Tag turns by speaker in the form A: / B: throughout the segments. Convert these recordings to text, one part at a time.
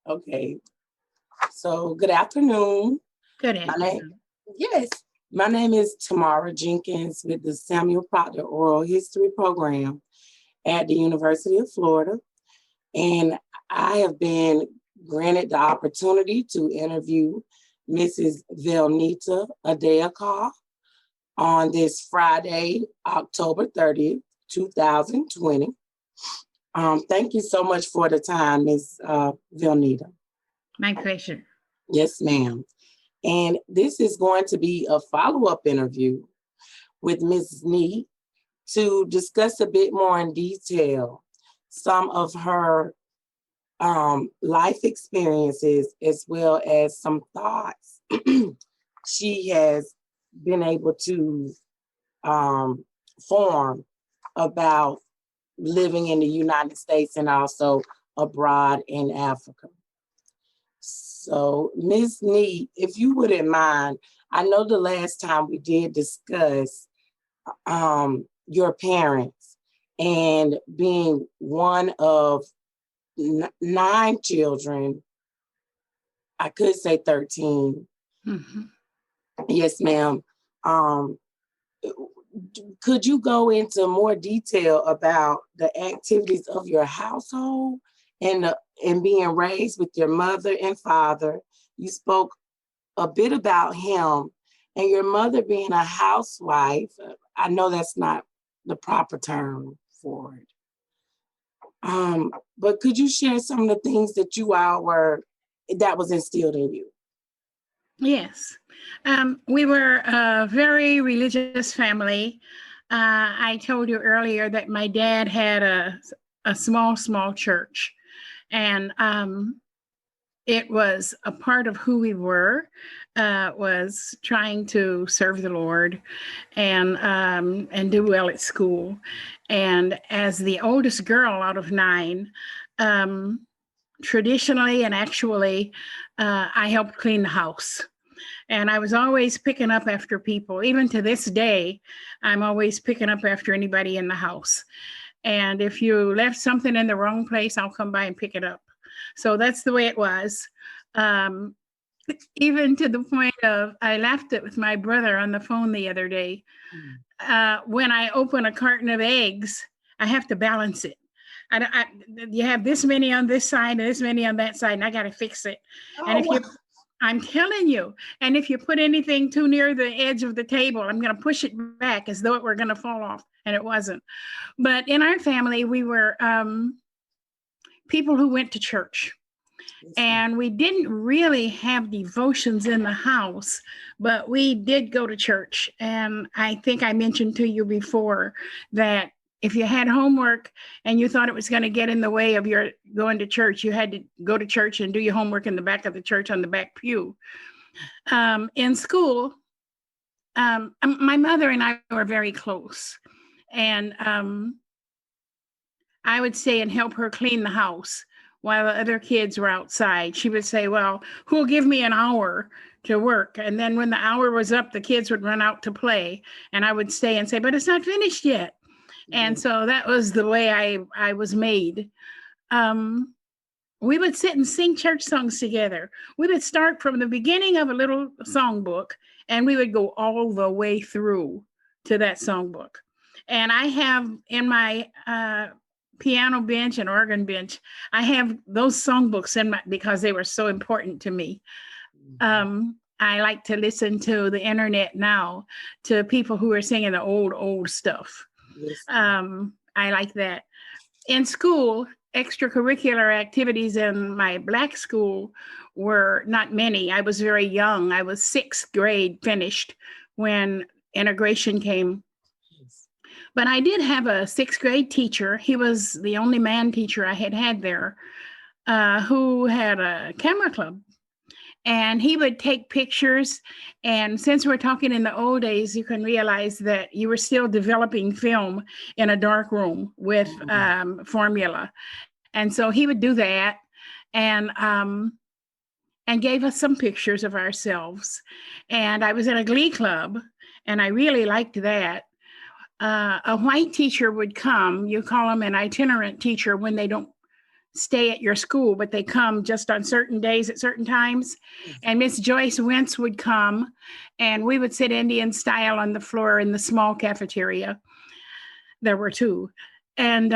A: Okay, so good afternoon.
B: Good
A: My name,
B: afternoon.
A: yes, my name is Tamarra Jenkins with the Samuel Proctor Oral History Program at the University of Florida. And I have been granted the opportunity to interview Mrs. Velnita Adeeko on this Friday, October 30th, 2020. Thank you so much for the time, Ms. Velnita.
B: My pleasure.
A: Yes, ma'am. And this is going to be a follow-up interview with Ms. Nee to discuss a bit more in detail some of her life experiences as well as some thoughts she has been able to form about living in the United States and also abroad in Africa. So, Ms. Nee, if you wouldn't mind, I know the last time we did discuss your parents and being one of 9 children. I could say 13.
B: Mm-hmm.
A: Yes, ma'am. Could you go into more detail about the activities of your household and being raised with your mother and father? You spoke a bit about him and your mother being a housewife. I know that's not the proper term for it. But could you share some of the things that that was instilled in you?
B: Yes. We were a very religious family. I told you earlier that my dad had a small church, and it was a part of who we were, was trying to serve the Lord and do well at school. And as the oldest girl out of 9, traditionally and actually, I helped clean the house. And I was always picking up after people. Even to this day, I'm always picking up after anybody in the house. And if you left something in the wrong place, I'll come by and pick it up. So that's the way it was. Even to the point of, I laughed it with my brother on the phone the other day. When I open a carton of eggs, I have to balance it. You have this many on this side and this many on that side, and I got to fix it. And I'm telling you, and if you put anything too near the edge of the table, I'm going to push it back as though it were going to fall off, and it wasn't. But in our family, we were people who went to church. And we didn't really have devotions in the house, but we did go to church. And I think I mentioned to you before that if you had homework and you thought it was going to get in the way of your going to church, you had to go to church and do your homework in the back of the church on the back pew. In school, my mother and I were very close. And I would stay and help her clean the house while the other kids were outside. She would say, well, who'll give me an hour to work? And then when the hour was up, the kids would run out to play. And I would stay and say, but it's not finished yet. And so that was the way I was made. We would sit and sing church songs together. We would start from the beginning of a little songbook, and we would go all the way through to that songbook. And I have in my piano bench and organ bench, I have those songbooks because they were so important to me. I like to listen to the internet now to people who are singing the old stuff. Yes. I like that. In school, extracurricular activities in my Black school were not many. I was very young. I was 6th grade finished when integration came. Yes. But I did have a 6th grade teacher. He was the only man teacher I had there who had a camera club. And he would take pictures. And since we're talking in the old days, you can realize that you were still developing film in a dark room with formula. And so he would do that and gave us some pictures of ourselves. And I was in a glee club, and I really liked that. A white teacher would come. You call them an itinerant teacher when they don't stay at your school, but they come just on certain days at certain times. And Miss Joyce Wentz would come, and we would sit Indian style on the floor in the small cafeteria. There were two. And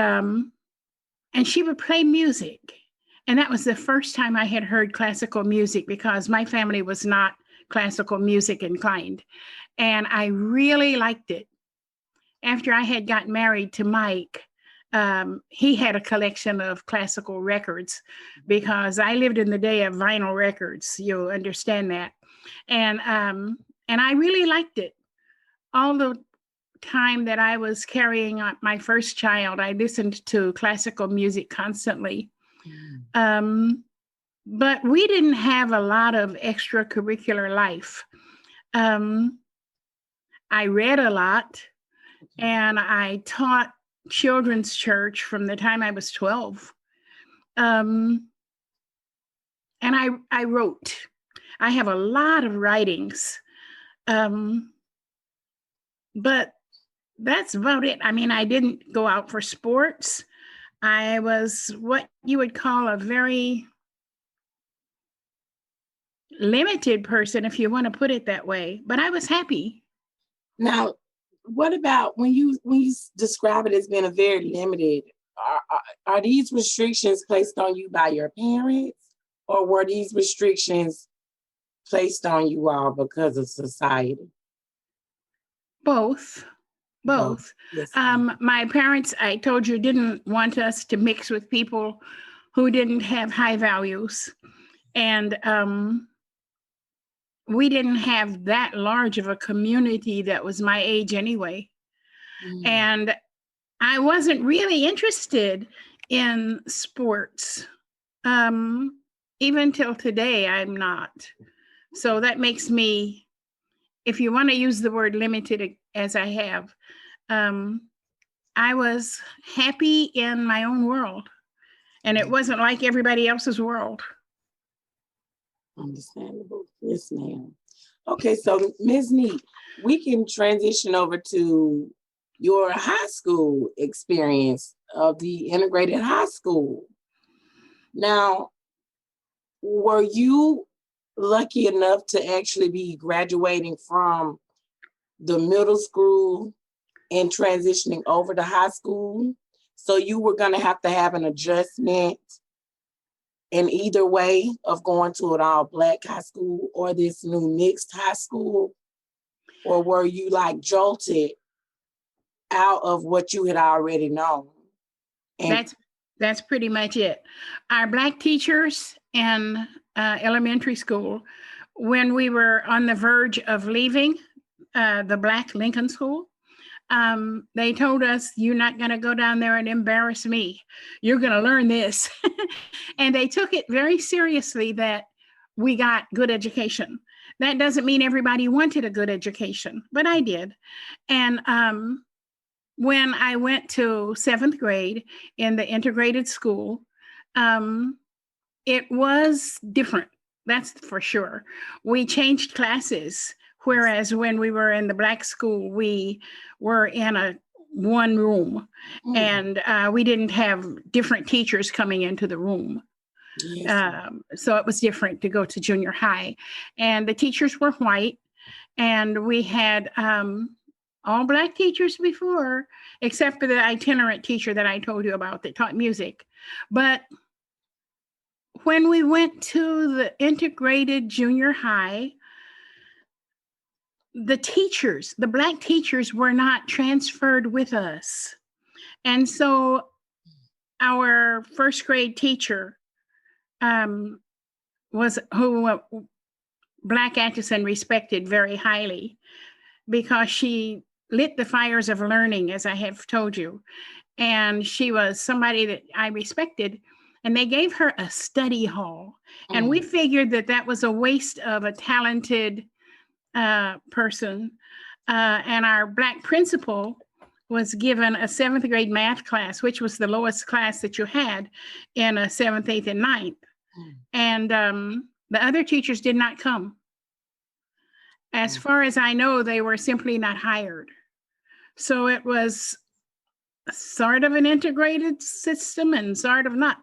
B: she would play music. And that was the first time I had heard classical music, because my family was not classical music inclined. And I really liked it. After I had gotten married to Mike, he had a collection of classical records, because I lived in the day of vinyl records. You'll understand that. And I really liked it. All the time that I was carrying out my first child, I listened to classical music constantly. But we didn't have a lot of extracurricular life. I read a lot, and I taught children's church from the time I was 12. And I wrote. I have a lot of writings. But that's about it. I mean, I didn't go out for sports. I was what you would call a very limited person, if you want to put it that way. But I was happy.
A: Now, what about when you describe it as being a very limited, are these restrictions placed on you by your parents, or were these restrictions placed on you all because of society?
B: Both.
A: Yes.
B: My parents, I told you, didn't want us to mix with people who didn't have high values. And we didn't have that large of a community that was my age anyway. And I wasn't really interested in sports. Even till today, I'm not. So that makes me, if you want to use the word limited as I have, I was happy in my own world. And it wasn't like everybody else's world.
A: Understandable. Yes, ma'am. Okay, so Ms. Neat, we can transition over to your high school experience of the integrated high school. Now, were you lucky enough to actually be graduating from the middle school and transitioning over to high school? So you were going to have an adjustment in either way of going to an all-Black high school or this new mixed high school? Or were you like jolted out of what you had already known? And
B: that's pretty much it. Our Black teachers in elementary school, when we were on the verge of leaving the Black Lincoln School, they told us, "You're not going to go down there and embarrass me. You're going to learn this." And they took it very seriously that we got good education. That doesn't mean everybody wanted a good education, but I did. And when I went to 7th grade in the integrated school, it was different. That's for sure. We changed classes. Whereas when we were in the Black school, we were in one room, and we didn't have different teachers coming into the room. Yes. So it was different to go to junior high. And the teachers were white, and we had all Black teachers before, except for the itinerant teacher that I told you about that taught music. But when we went to the integrated junior high, the Black teachers were not transferred with us. And so our first grade teacher was who Black Atchison respected very highly, because she lit the fires of learning, as I have told you. And she was somebody that I respected. And they gave her a study hall. And we figured that was a waste of a talented person. And our Black principal was given a 7th grade math class, which was the lowest class that you had in a 7th, 8th, and 9th. And the other teachers did not come. As far as I know, they were simply not hired. So it was sort of an integrated system and sort of not.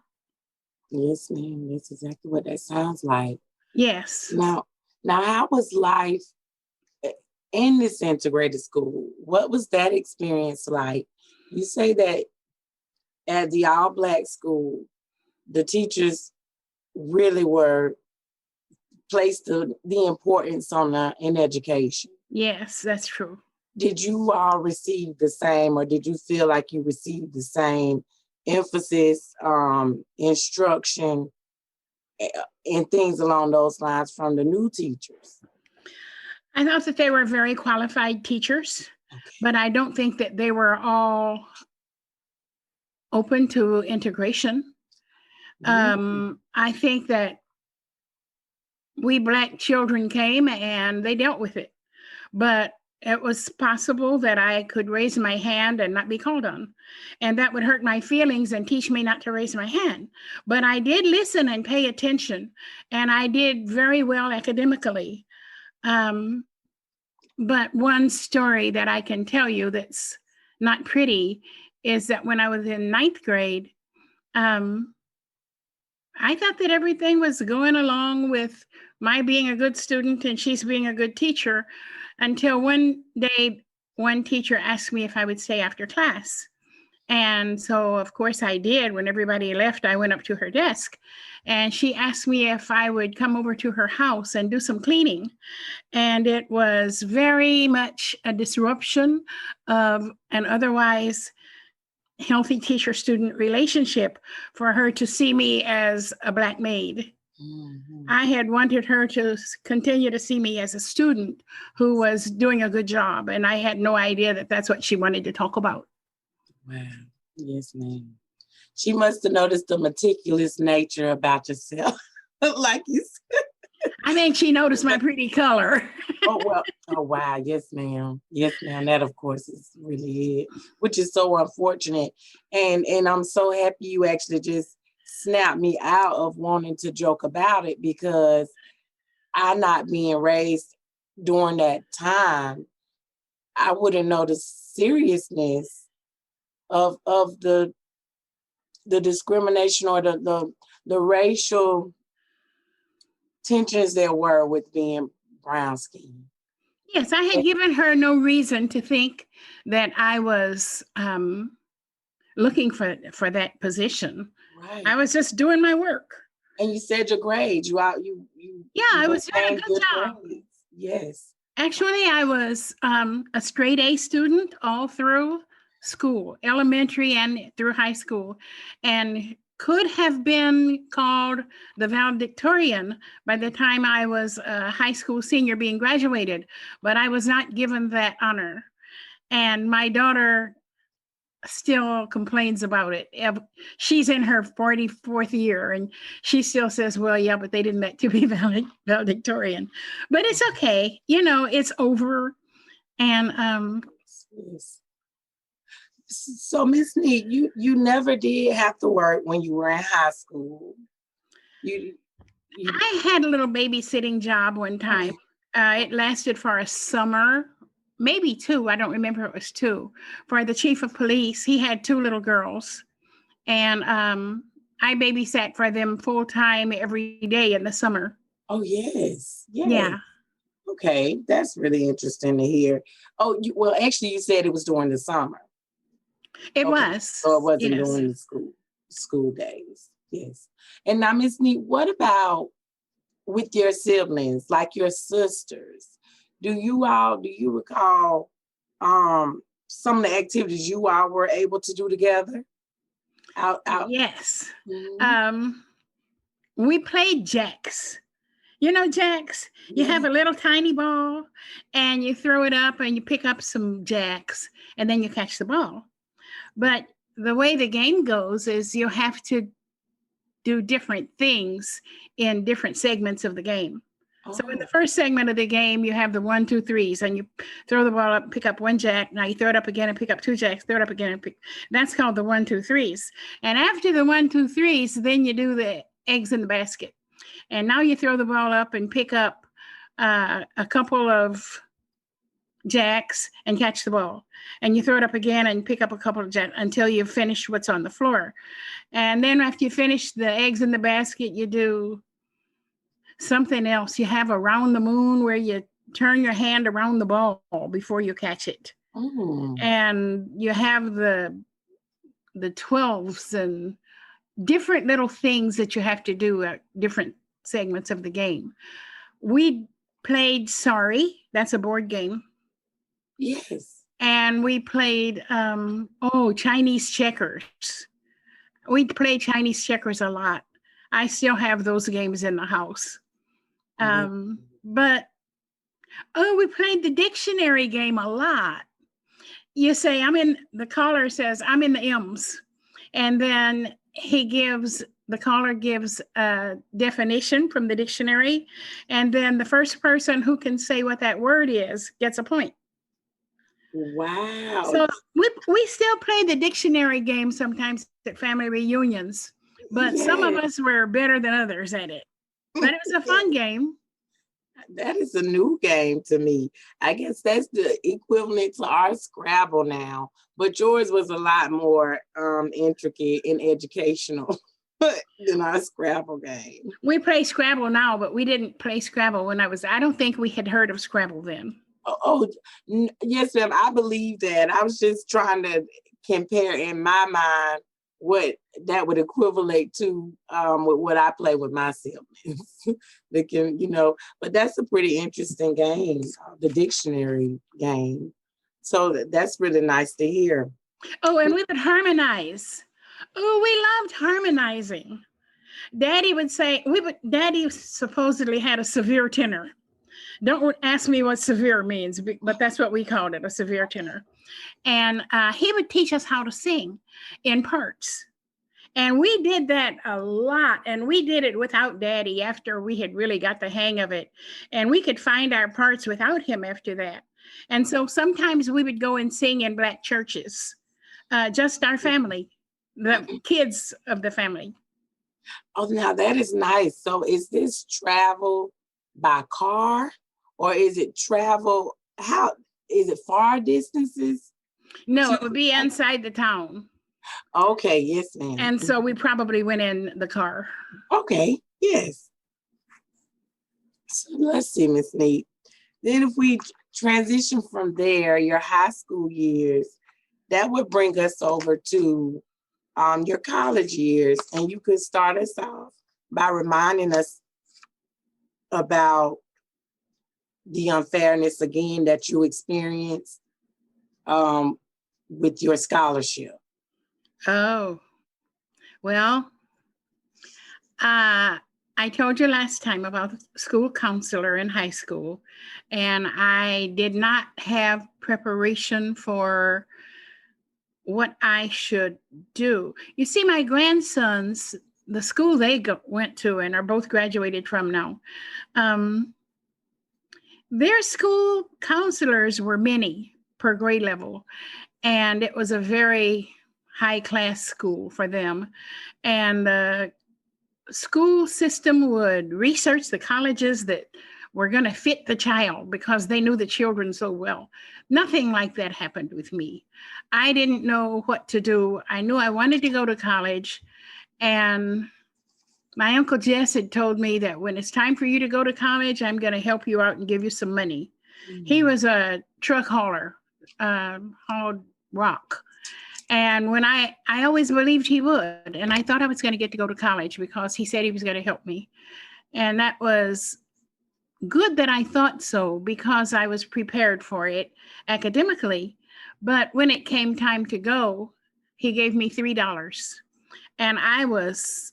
A: Yes, ma'am. That's exactly what that sounds like.
B: Yes.
A: Now, how was life in this integrated school? What was that experience like? You say that at the all Black school, the teachers really were placed the importance on in education.
B: Yes, that's true.
A: Did you all receive the same, or did you feel like you received the same emphasis, instruction, and things along those lines from the new teachers?
B: I thought that they were very qualified teachers,
A: Okay.
B: but I don't think that they were all open to integration. I think that we Black children came and they dealt with it, but it was possible that I could raise my hand and not be called on. And that would hurt my feelings and teach me not to raise my hand. But I did listen and pay attention, and I did very well academically. But one story that I can tell you that's not pretty is that when I was in ninth grade, I thought that everything was going along with my being a good student and she's being a good teacher, until one day, one teacher asked me if I would stay after class. And so, of course, I did. When everybody left, I went up to her desk and she asked me if I would come over to her house and do some cleaning. And it was very much a disruption of an otherwise healthy teacher-student relationship for her to see me as a Black maid. Mm-hmm. I had wanted her to continue to see me as a student who was doing a good job, and I had no idea that that's what she wanted to talk about.
A: Wow. Yes, ma'am. She must have noticed the meticulous nature about yourself, like you said.
B: I think she noticed my pretty color.
A: Oh, wow. Yes, ma'am. Yes, ma'am. That, of course, is really it, which is so unfortunate. And I'm so happy you actually just snapped me out of wanting to joke about it, because I not being raised during that time, I wouldn't know the seriousness of the discrimination or the racial tensions there were with being brown skinned.
B: Yes, I had given her no reason to think that I was looking for that position. Right. I was just doing my work.
A: And you said your grades. I
B: was doing a good job.
A: Grades. Yes.
B: Actually, I was a straight A student all through school, elementary and through high school, and could have been called the valedictorian by the time I was a high school senior being graduated, but I was not given that honor. And my daughter still complains about it. She's in her 44th year and she still says, well, yeah, but they didn't let you be valedictorian. But it's okay. It's over. And
A: yes. So, Miss Neat, you never did have to work when you were in high school.
B: I had a little babysitting job one time. Okay. It lasted for a summer, maybe 2. I don't remember. It was 2. For the chief of police, he had 2 little girls, and I babysat for them full time every day in the summer.
A: Oh yes,
B: yeah.
A: Okay, that's really interesting to hear. Oh, well, actually, you said it was during the summer.
B: It was.
A: So it wasn't during the school days. Yes. And now, Miss Neat, what about with your siblings, like your sisters? Do you recall some of the activities you all were able to do together?
B: Yes. Mm-hmm. We played jacks. You know jacks? You have a little tiny ball and you throw it up and you pick up some jacks and then you catch the ball. But the way the game goes is you have to do different things in different segments of the game. Oh. So in the first segment of the game, you have the 1, 2, 3s, and you throw the ball up, pick up 1 jack. Now you throw it up again and pick up 2 jacks, throw it up again and pick. That's called the 1, 2, 3s. And after the 1, 2, 3s, then you do the eggs in the basket. And now you throw the ball up and pick up a couple of jacks and catch the ball. And you throw it up again and pick up a couple of jacks until you finish what's on the floor. And then after you finish the eggs in the basket, you do something else. You have around the moon where you turn your hand around the ball before you catch it. And you have the 12s and different little things that you have to do at different segments of the game. We played Sorry. That's a board game.
A: Yes.
B: And we played, Chinese checkers. We played Chinese checkers a lot. I still have those games in the house. But we played the dictionary game a lot. You say, the caller says, I'm in the M's. And then the caller gives a definition from the dictionary. And then the first person who can say what that word is gets a point.
A: Wow.
B: So we still play the dictionary game sometimes at family reunions, but some of us were better than others at it. But it was a fun game.
A: That is a new game to me. I guess that's the equivalent to our Scrabble now, but yours was a lot more intricate and educational than our Scrabble game.
B: We play Scrabble now, but we didn't play Scrabble when I don't think we had heard of Scrabble then.
A: Yes, ma'am. I believe that. I was just trying to compare in my mind what that would equivalent to with what I play with my siblings. But that's a pretty interesting game, the dictionary game. So that's really nice to hear.
B: Oh, and we would harmonize. Oh, we loved harmonizing. Daddy would say, Daddy supposedly had a severe tenor. Don't ask me what severe means, but that's what we called it, a severe tenor. And he would teach us how to sing in parts. And we did that a lot. And we did it without Daddy after we had really got the hang of it. And we could find our parts without him after that. And so sometimes we would go and sing in Black churches, just our family, the kids of the family.
A: Oh, now that is nice. So is this travel by car or is it travel? How is it far distances?
B: No, it would be inside the town.
A: Okay, yes, ma'am.
B: And so we probably went in the car.
A: Okay, yes. So let's see, Miss Neat. Then if we transition from there, your high school years, that would bring us over to your college years. And you could start us off by reminding us about the unfairness again that you experienced with your scholarship.
B: Oh, well, I told you last time about the school counselor in high school, and I did not have preparation for what I should do. You see, my grandsons, the school they went to and are both graduated from now, their school counselors were many per grade level, and it was a very high-class school for them. And the school system would research the colleges that were going to fit the child because they knew the children so well. Nothing like that happened with me. I didn't know what to do. I knew I wanted to go to college, and my Uncle Jess had told me that when it's time for you to go to college, I'm going to help you out and give you some money. Mm-hmm. He was a truck hauler, hauled rock. And when I always believed he would, and I thought I was going to get to go to college because he said he was going to help me. And that was good that I thought so because I was prepared for it academically. But when it came time to go, he gave me $3. And I was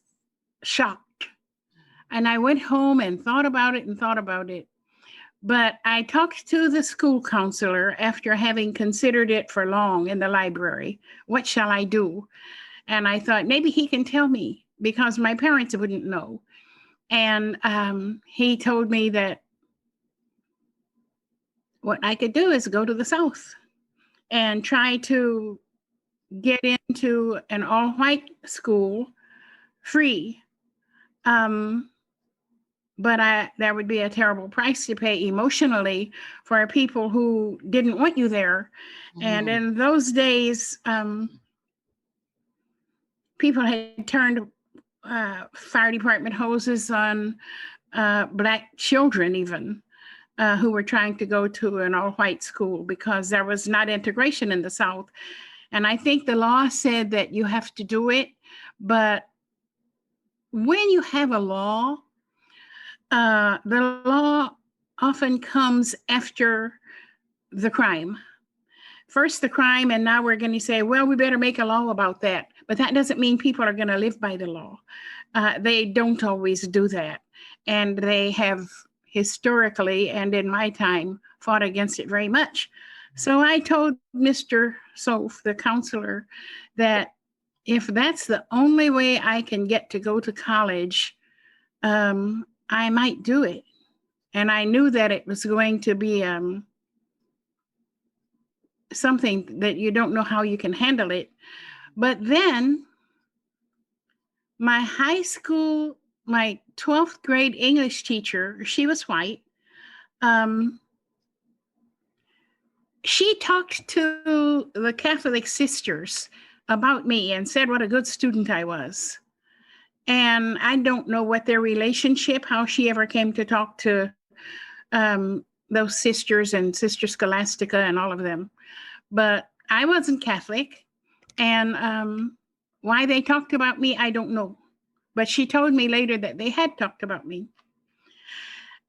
B: shocked. And I went home and thought about it. But I talked to the school counselor after having considered it for long in the library. What shall I do? And I thought maybe he can tell me because my parents wouldn't know. And he told me that what I could do is go to the South and try to get into an all-white school free. but there would be a terrible price to pay emotionally for people who didn't want you there. And in those days, people had turned fire department hoses on Black children even who were trying to go to an all-white school because there was not integration in the South. And I think the law said that you have to do it. But when you have a law, the law often comes after the crime. First the crime, and now we're going to say, well, we better make a law about that. But that doesn't mean people are going to live by the law. They don't always do that. And they have historically, and in my time, fought against it very much. So I told Mr. Soph, the counselor, that if that's the only way I can get to go to college, I might do it. And I knew that it was going to be something that you don't know how you can handle it. But then my high school, my 12th grade English teacher, she was white. She talked to the Catholic sisters about me and said what a good student I was. And I don't know what their relationship, how she ever came to talk to those sisters and Sister Scholastica and all of them. But I wasn't Catholic. And why they talked about me, I don't know. But she told me later that they had talked about me.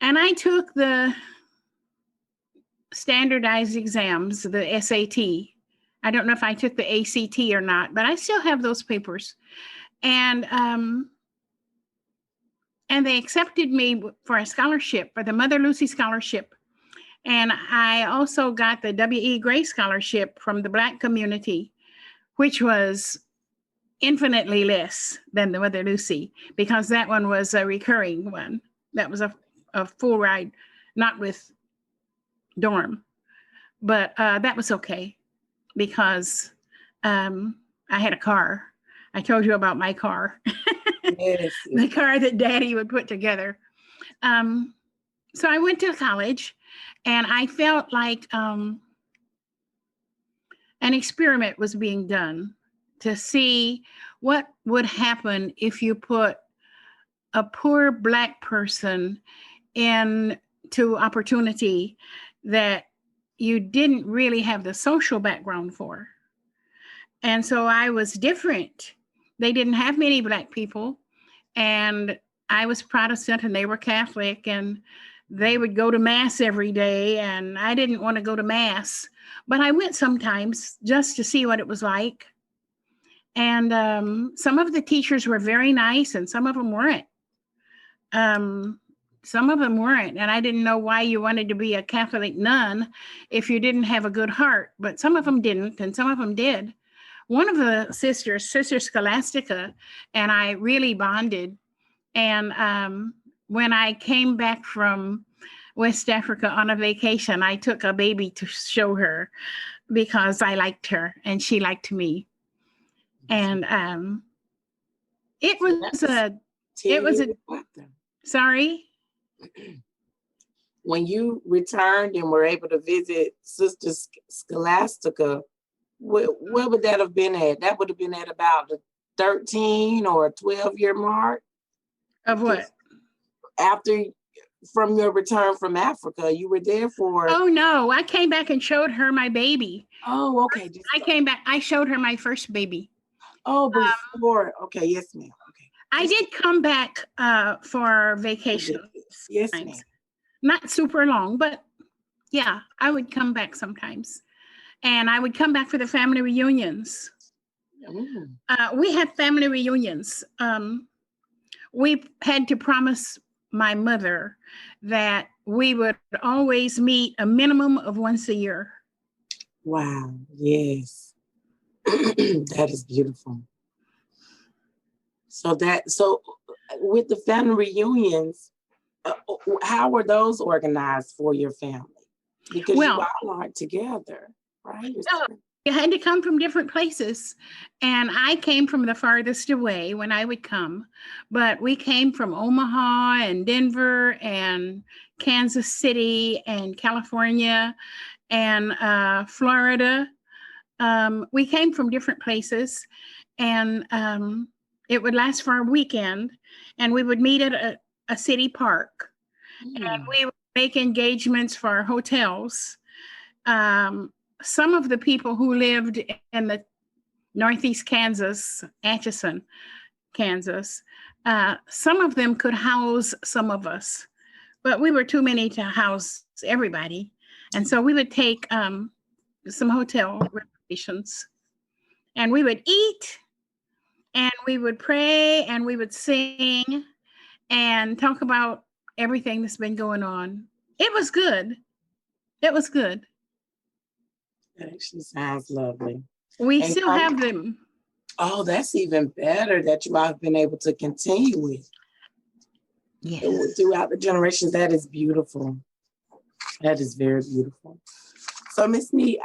B: And I took the standardized exams, the SAT. I don't know if I took the ACT or not, but I still have those papers. And they accepted me for a scholarship, for the Mother Lucy Scholarship. And I also got the W.E. Gray Scholarship from the Black community, which was infinitely less than the Mother Lucy, because that one was a recurring one. That was a full ride, not with dorm. But that was okay, because I had a car. I told you about my car.
A: Yes.
B: The car that Daddy would put together. So I went to college, and I felt like an experiment was being done to see what would happen if you put a poor Black person into opportunity that you didn't really have the social background for. And so I was different. They didn't have many Black people, and I was Protestant and they were Catholic, and they would go to Mass every day, and I didn't want to go to Mass, but I went sometimes just to see what it was like. And some of the teachers were very nice, and some of them weren't. Some of them weren't, and I didn't know why you wanted to be a Catholic nun if you didn't have a good heart, but some of them didn't, and some of them did. One of the sisters, Sister Scholastica, and I really bonded. And when I came back from West Africa on a vacation, I took a baby to show her because I liked her and she liked me. And it was sorry?
A: When you returned and were able to visit Sister Scholastica, what would that have been at? That would have been at about the 13 or 12-year mark?
B: Of what?
A: After, from your return from Africa, you were there for...
B: Oh, no, I came back and showed her my baby.
A: Oh, okay.
B: I came back, I showed her my first baby.
A: Oh, before, okay, yes, ma'am. Okay.
B: I did come back for vacation.
A: Yes, ma'am.
B: Not super long, but yeah, I would come back sometimes. And I would come back for the family reunions. We had family reunions. We had to promise my mother that we would always meet a minimum of once a year.
A: Wow, yes. That is beautiful. So with the family reunions, how were those organized for your family? Because you all aren't together, right?
B: You had to come from different places. And I came from the farthest away when I would come. But we came from Omaha and Denver and Kansas City and California and Florida. We came from different places. And it would last for a weekend. And we would meet at a city park. And we would make engagements for our hotels. Some of the people who lived in the Northeast Kansas, Atchison, Kansas, some of them could house some of us, but we were too many to house everybody. And so we would take some hotel reservations, and we would eat, and we would pray, and we would sing, and talk about everything that's been going on. It was good. It was good.
A: That actually sounds lovely.
B: We
A: And
B: still have them.
A: Oh, that's even better that you have been able to continue with.
B: Yes.
A: Throughout the generations. That is beautiful. That is very beautiful. So, Miss Nee,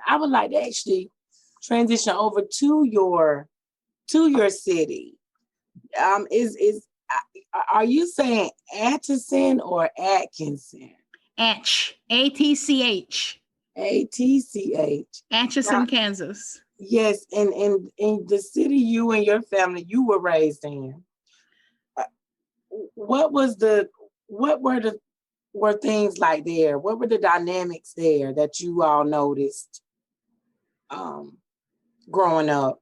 A: I would like to actually transition over to your city. Are you saying Atchison or Atkinson?
B: ATCH.
A: ATCH.
B: Atchison,
A: Now,
B: Kansas.
A: yes, and in the city you and your family you were raised in, what were things like there? What were the dynamics there that you all noticed growing up?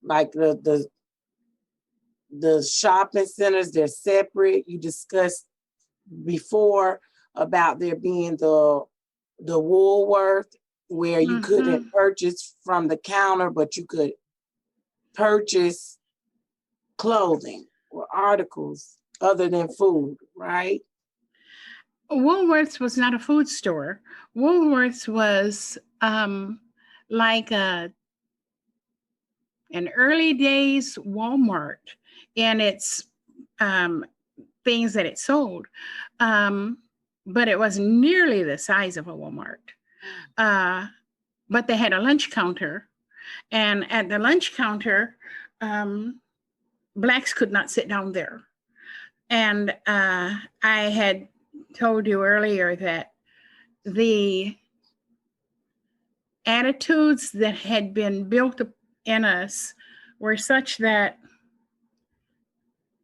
A: Like the shopping centers, they're separate. You discussed before about there being the Woolworth where you couldn't purchase from the counter, but you could purchase clothing or articles other than food, right?
B: Woolworths was not a food store. Woolworths was like an early days Walmart in its things that it sold. But it wasn't nearly the size of a Walmart. But they had a lunch counter. And at the lunch counter, Blacks could not sit down there. And I had told you earlier that the attitudes that had been built up in us were such that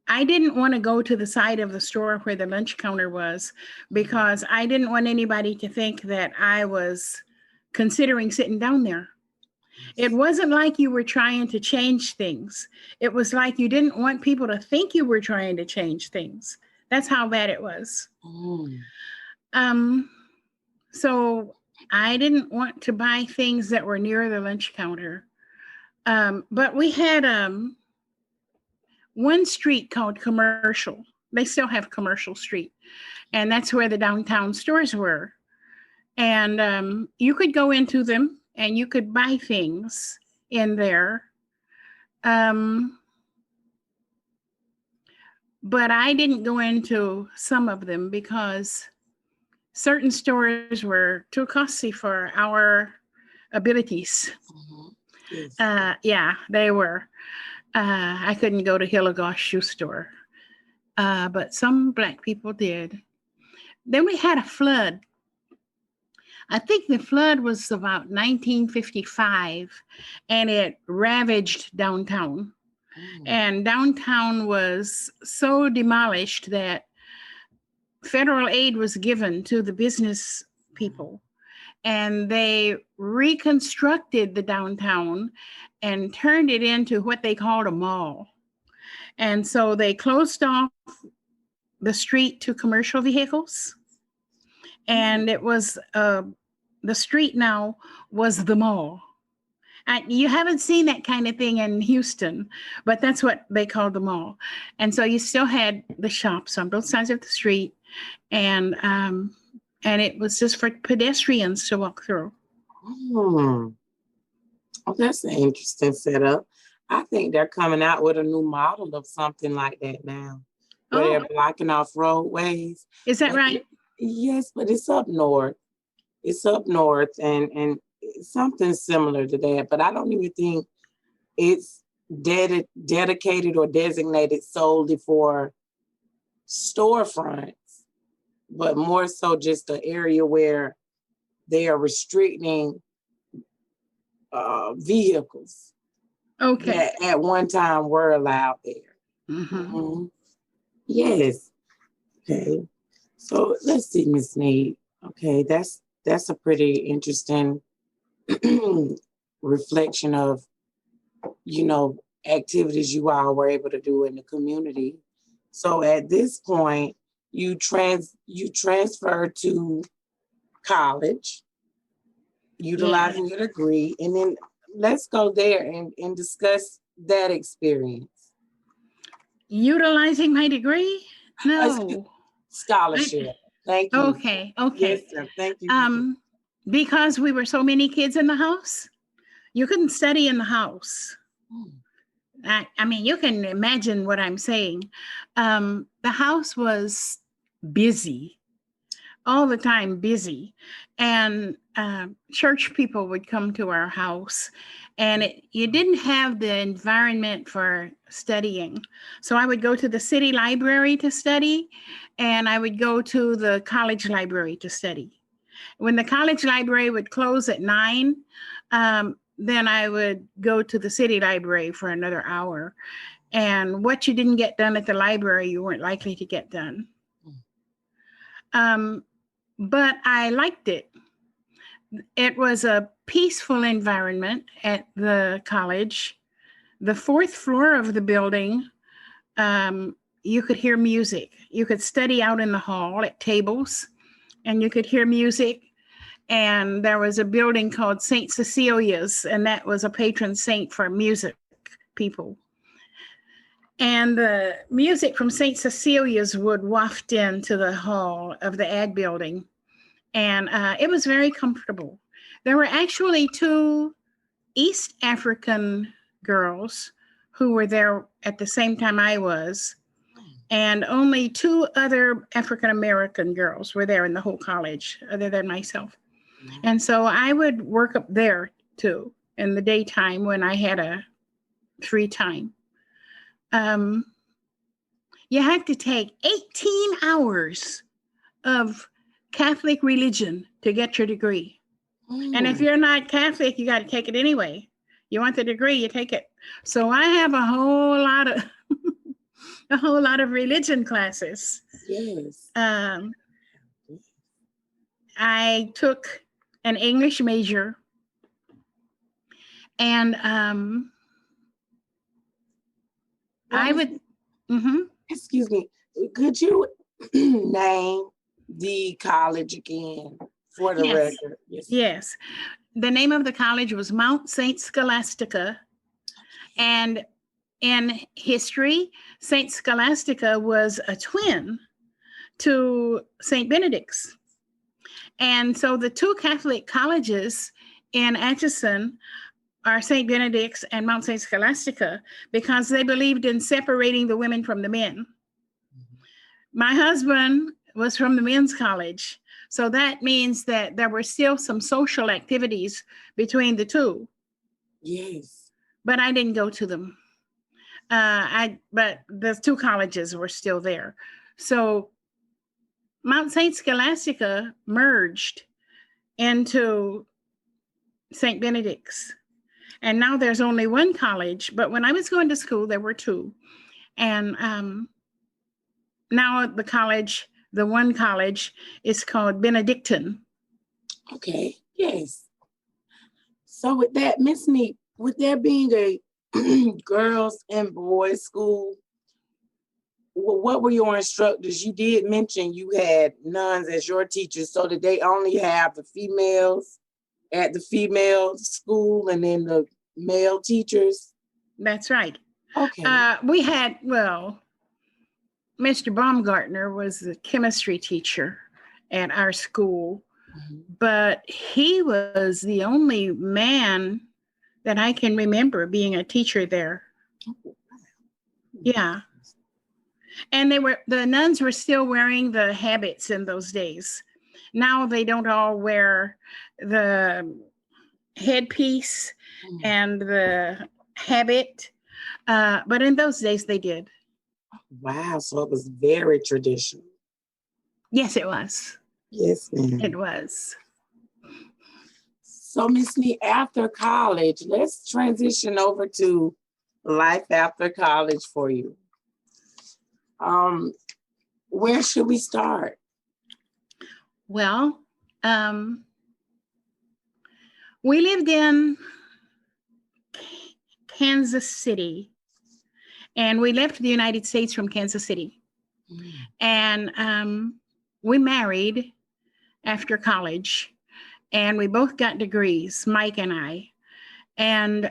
B: I didn't want to go to the side of the store where the lunch counter was because I didn't want anybody to think that I was considering sitting down there. It wasn't like you were trying to change things. It was like you didn't want people to think you were trying to change things. That's how bad it was. So I didn't want to buy things that were near the lunch counter. But we had one street called Commercial. They still have Commercial Street. And that's where the downtown stores were. And you could go into them and you could buy things in there. But I didn't go into some of them because certain stores were too costly for our abilities.
A: Yes.
B: Yeah, they were. I couldn't go to Hillegoss shoe store, but some Black people did. Then we had a flood. I think the flood was about 1955, and it ravaged downtown. And downtown was so demolished that federal aid was given to the business people. And they reconstructed the downtown and turned it into what they called a mall. And so they closed off the street to commercial vehicles. And it was, the street now was the mall. You haven't seen that kind of thing in Houston, but that's what they called the mall. And so you still had the shops on both sides of the street. And it was just for pedestrians to walk through.
A: Oh, that's an interesting setup. I think they're coming out with a new model of something like that now, where they're blocking off roadways.
B: Is that right?
A: Yes, but it's up north. It's up north, and something similar to that, but I don't even think it's dedicated or designated solely for storefronts, but more so just an area where they are restricting vehicles
B: Okay.
A: that at one time were allowed there.
B: Mm-hmm.
A: Yes. Okay. So let's see, Miss Need. Okay, that's a pretty interesting reflection of, activities you all were able to do in the community. So at this point, you transfer to college, utilizing your degree, and then let's go there and discuss that experience.
B: Utilizing my degree? No.
A: Scholarship. Thank you.
B: Okay.
A: Yes, sir. Thank you.
B: Because we were so many kids in the house, you couldn't study in the house. I mean, you can imagine what I'm saying. The house was busy, all the time busy. And church people would come to our house, and you didn't have the environment for studying. So I would go to the city library to study, and I would go to the college library to study. When the college library would close at 9, then I would go to the city library for another hour. And what you didn't get done at the library, you weren't likely to get done. But I liked it. It was a peaceful environment at the college. The 4th floor of the building, you could hear music. You could study out in the hall at tables, and you could hear music. And there was a building called St. Cecilia's, and that was a patron saint for music people. And the music from St. Cecilia's would waft into the hall of the ad building. And it was very comfortable. There were actually 2 East African girls who were there at the same time I was. And only 2 other African American girls were there in the whole college, other than myself. And so I would work up there too in the daytime when I had a free time. You had to take 18 hours of Catholic religion to get your degree. And if you're not Catholic, you got to take it anyway. You want the degree, you take it. So I have a whole lot of religion classes.
A: Yes.
B: I took an English major, and I would.
A: Excuse me. Could you name the college again for the record?
B: Yes. The name of the college was Mount St. Scholastica, and in history, St. Scholastica was a twin to St. Benedict's. And so the 2 Catholic colleges in Atchison are St. Benedict's and Mount St. Scholastica, because they believed in separating the women from the men. My husband was from the men's college. So that means that there were still some social activities between the 2.
A: Yes.
B: But I didn't go to them. But the 2 colleges were still there. So Mount St. Scholastica merged into St. Benedict's. And now there's only 1 college. But when I was going to school, there were 2. And now the 1 college is called Benedictine.
A: Okay. Yes. So with that, Miss Neat, with there being a girls and boys school, what were your instructors? You did mention you had nuns as your teachers, so did they only have the females at the female school and then the male teachers?
B: That's right.
A: Okay.
B: We had, Mr. Baumgartner was the chemistry teacher at our school, but he was the only man that I can remember being a teacher there. Yeah. And the nuns were still wearing the habits in those days. Now they don't all wear the headpiece and the habit. But in those days, they did.
A: Wow, so it was very traditional.
B: Yes, it was.
A: Yes, ma'am.
B: It was.
A: So, Miss Nee, after college, let's transition over to life after college for you. Where should we start?
B: Well, we lived in Kansas City, and we left the United States from Kansas City. And we married after college, and we both got degrees, Mike and I. And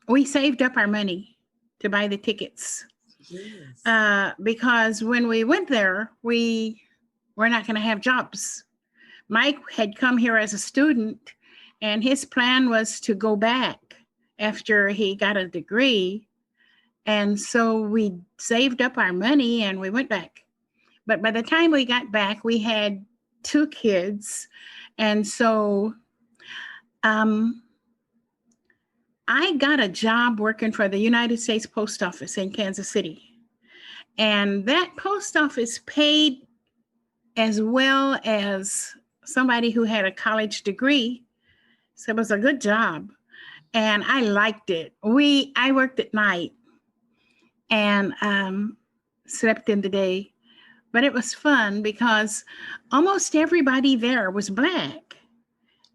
B: we saved up our money to buy the tickets.
A: Yes.
B: Because when we went there, we were not going to have jobs. Mike had come here as a student, and his plan was to go back after he got a degree. And so we saved up our money and we went back. But by the time we got back, we had 2 kids. And so I got a job working for the United States Post Office in Kansas City. And that post office paid as well as somebody who had a college degree. So it was a good job. And I liked it. I worked at night and slept in the day. But it was fun because almost everybody there was Black.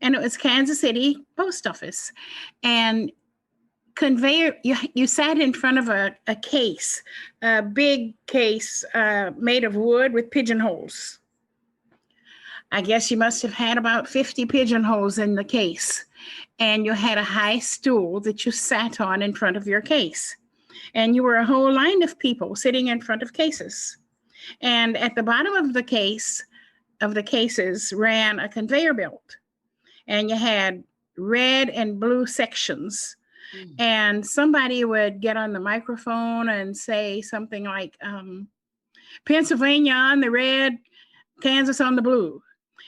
B: And it was Kansas City Post Office. And conveyor, you sat in front of a case, a big case made of wood with pigeonholes. I guess you must have had about 50 pigeonholes in the case. And you had a high stool that you sat on in front of your case. And you were a whole line of people sitting in front of cases. And at the bottom of the cases ran a conveyor belt. And you had red and blue sections. And somebody would get on the microphone and say something like, Pennsylvania on the red, Kansas on the blue.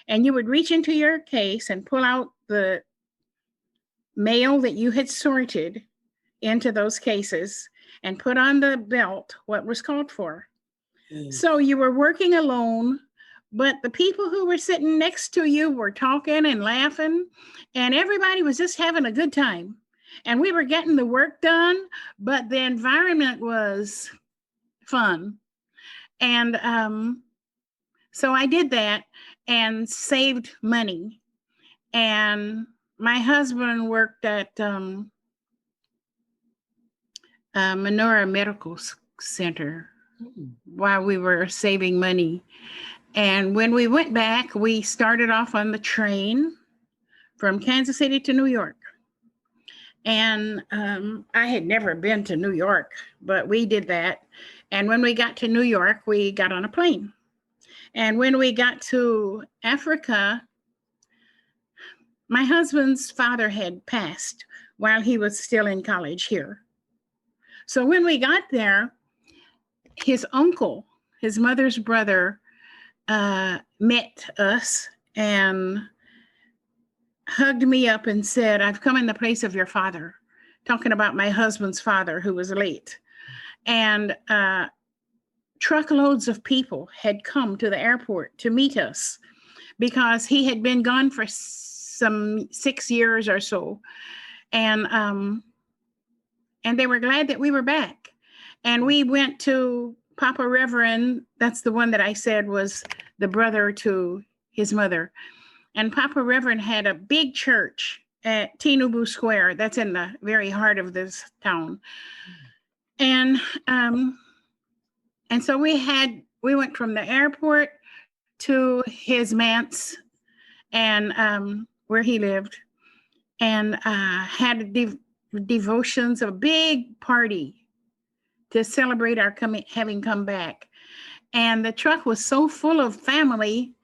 B: And you would reach into your case and pull out the mail that you had sorted into those cases and put on the belt what was called for. So you were working alone, but the people who were sitting next to you were talking and laughing, and everybody was just having a good time. And we were getting the work done, but the environment was fun. And so I did that and saved money. And my husband worked at Menorah Medical Center while we were saving money. And when we went back, we started off on the train from Kansas City to New York. And I had never been to New York, but we did that. And when we got to New York, we got on a plane. And when we got to Africa, my husband's father had passed while he was still in college here. So when we got there, his uncle, his mother's brother, met us and hugged me up and said, I've come in the place of your father, talking about my husband's father who was late. And truckloads of people had come to the airport to meet us because he had been gone for some 6 years or so. And they were glad that we were back. And we went to Papa Reverend, that's the one that I said was the brother to his mother. And Papa Reverend had a big church at Tinubu Square. That's in the very heart of this town. And so we went from the airport to his manse and where he lived, and had devotions, a big party to celebrate our having come back. And the truck was so full of family,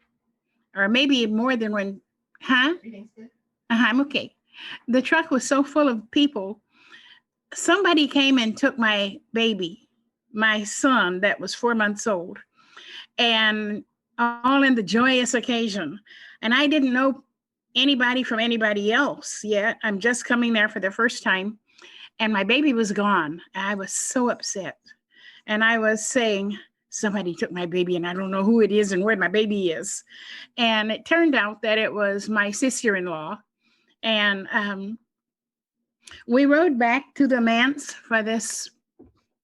B: or maybe more than one, huh? I'm okay. The truck was so full of people. Somebody came and took my baby, my son that was 4 months old, and all in the joyous occasion. And I didn't know anybody from anybody else yet. I'm just coming there for the first time. And my baby was gone. I was so upset. And I was saying, somebody took my baby and I don't know who it is and where my baby is. And it turned out that it was my sister-in-law. And we rode back to the manse for this